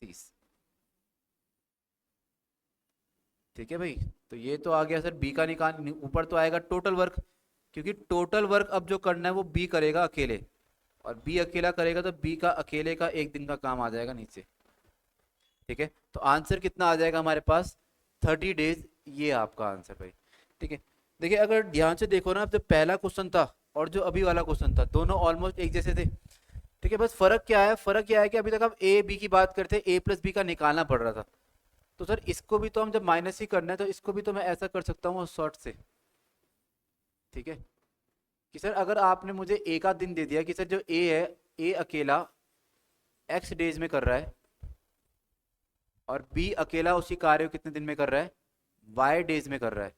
30। ठीक है भाई। तो ये तो आ गया सर बी का निकाल। ऊपर तो आएगा टोटल वर्क, क्योंकि टोटल वर्क अब जो करना है वो बी करेगा अकेले, और बी अकेला करेगा तो बी का अकेले का एक दिन का काम आ जाएगा नीचे। ठीक है, तो आंसर कितना आ जाएगा हमारे पास? 30 डेज। ये आपका आंसर भाई। ठीक है। देखिए अगर ध्यान से देखो ना, अब जो पहला क्वेश्चन था और जो अभी वाला क्वेश्चन था, दोनों ऑलमोस्ट एक जैसे थे। ठीक है, बस फर्क क्या है? फर्क क्या है कि अभी तक हम ए बी की बात करते, ए प्लस बी का निकालना पड़ रहा था। तो सर इसको भी तो हम जब माइनस ही करना है, तो इसको भी तो मैं ऐसा कर सकता हूँ शॉर्ट से। ठीक है, कि सर अगर आपने मुझे ए का दिन दे दिया कि सर जो ए है, ए अकेला एक्स डेज में कर रहा है, और बी अकेला उसी कार्य को कितने दिन में कर रहा है? वाई डेज में कर रहा है।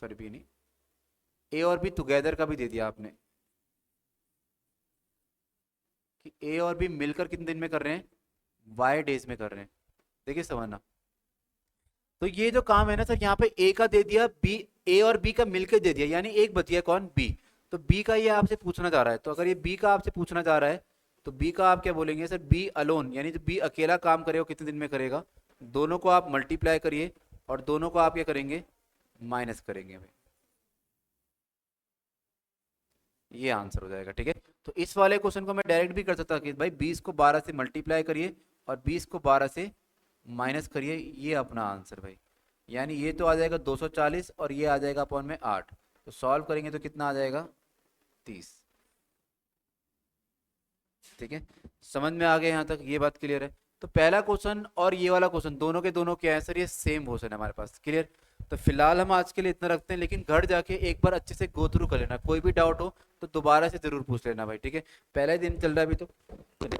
सॉरी बी नहीं, ए और बी टुगेदर का भी दे दिया आपने कि ए और बी मिलकर कितने दिन में कर रहे हैं? वाई डेज में कर रहे हैं। देखिए समझना, तो ये जो काम है ना सर, यहाँ पे ए का दे दिया, बी ए और बी का मिलकर दे दिया, यानी एक बचिया कौन? बी। तो बी का ये आपसे पूछना चाह रहा है, तो अगर ये बी का आपसे पूछना चाह रहा है तो बी का आप क्या बोलेंगे सर? बी अलोन, यानी जो बी अकेला काम करेगा कितने दिन में करेगा? दोनों को आप मल्टीप्लाई करिए और दोनों को आप क्या करेंगे? माइनस करेंगे भाई। ये आंसर हो जाएगा। ठीक है, तो इस वाले क्वेश्चन को मैं डायरेक्ट भी कर सकता कि भाई 20 को 12 से मल्टीप्लाई करिए और 20 को 12 से माइनस करिए, ये अपना आंसर भाई। यानी ये तो आ जाएगा 240 और ये आ जाएगा अपॉन में 8। तो सॉल्व करेंगे तो कितना आ जाएगा? 30। ठीक है, समझ में आ गया यहाँ तक? ये बात क्लियर है? तो पहला क्वेश्चन और ये वाला क्वेश्चन दोनों के दोनों क्या है सर? ये सेम क्वेश्चन है हमारे पास। क्लियर? तो फिलहाल हम आज के लिए इतना रखते हैं, लेकिन घर जाके एक बार अच्छे से गो थ्रू कर लेना, कोई भी डाउट हो तो दोबारा से जरूर पूछ लेना भाई। ठीक है, पहला ही दिन चल रहा है अभी तो। चलिए।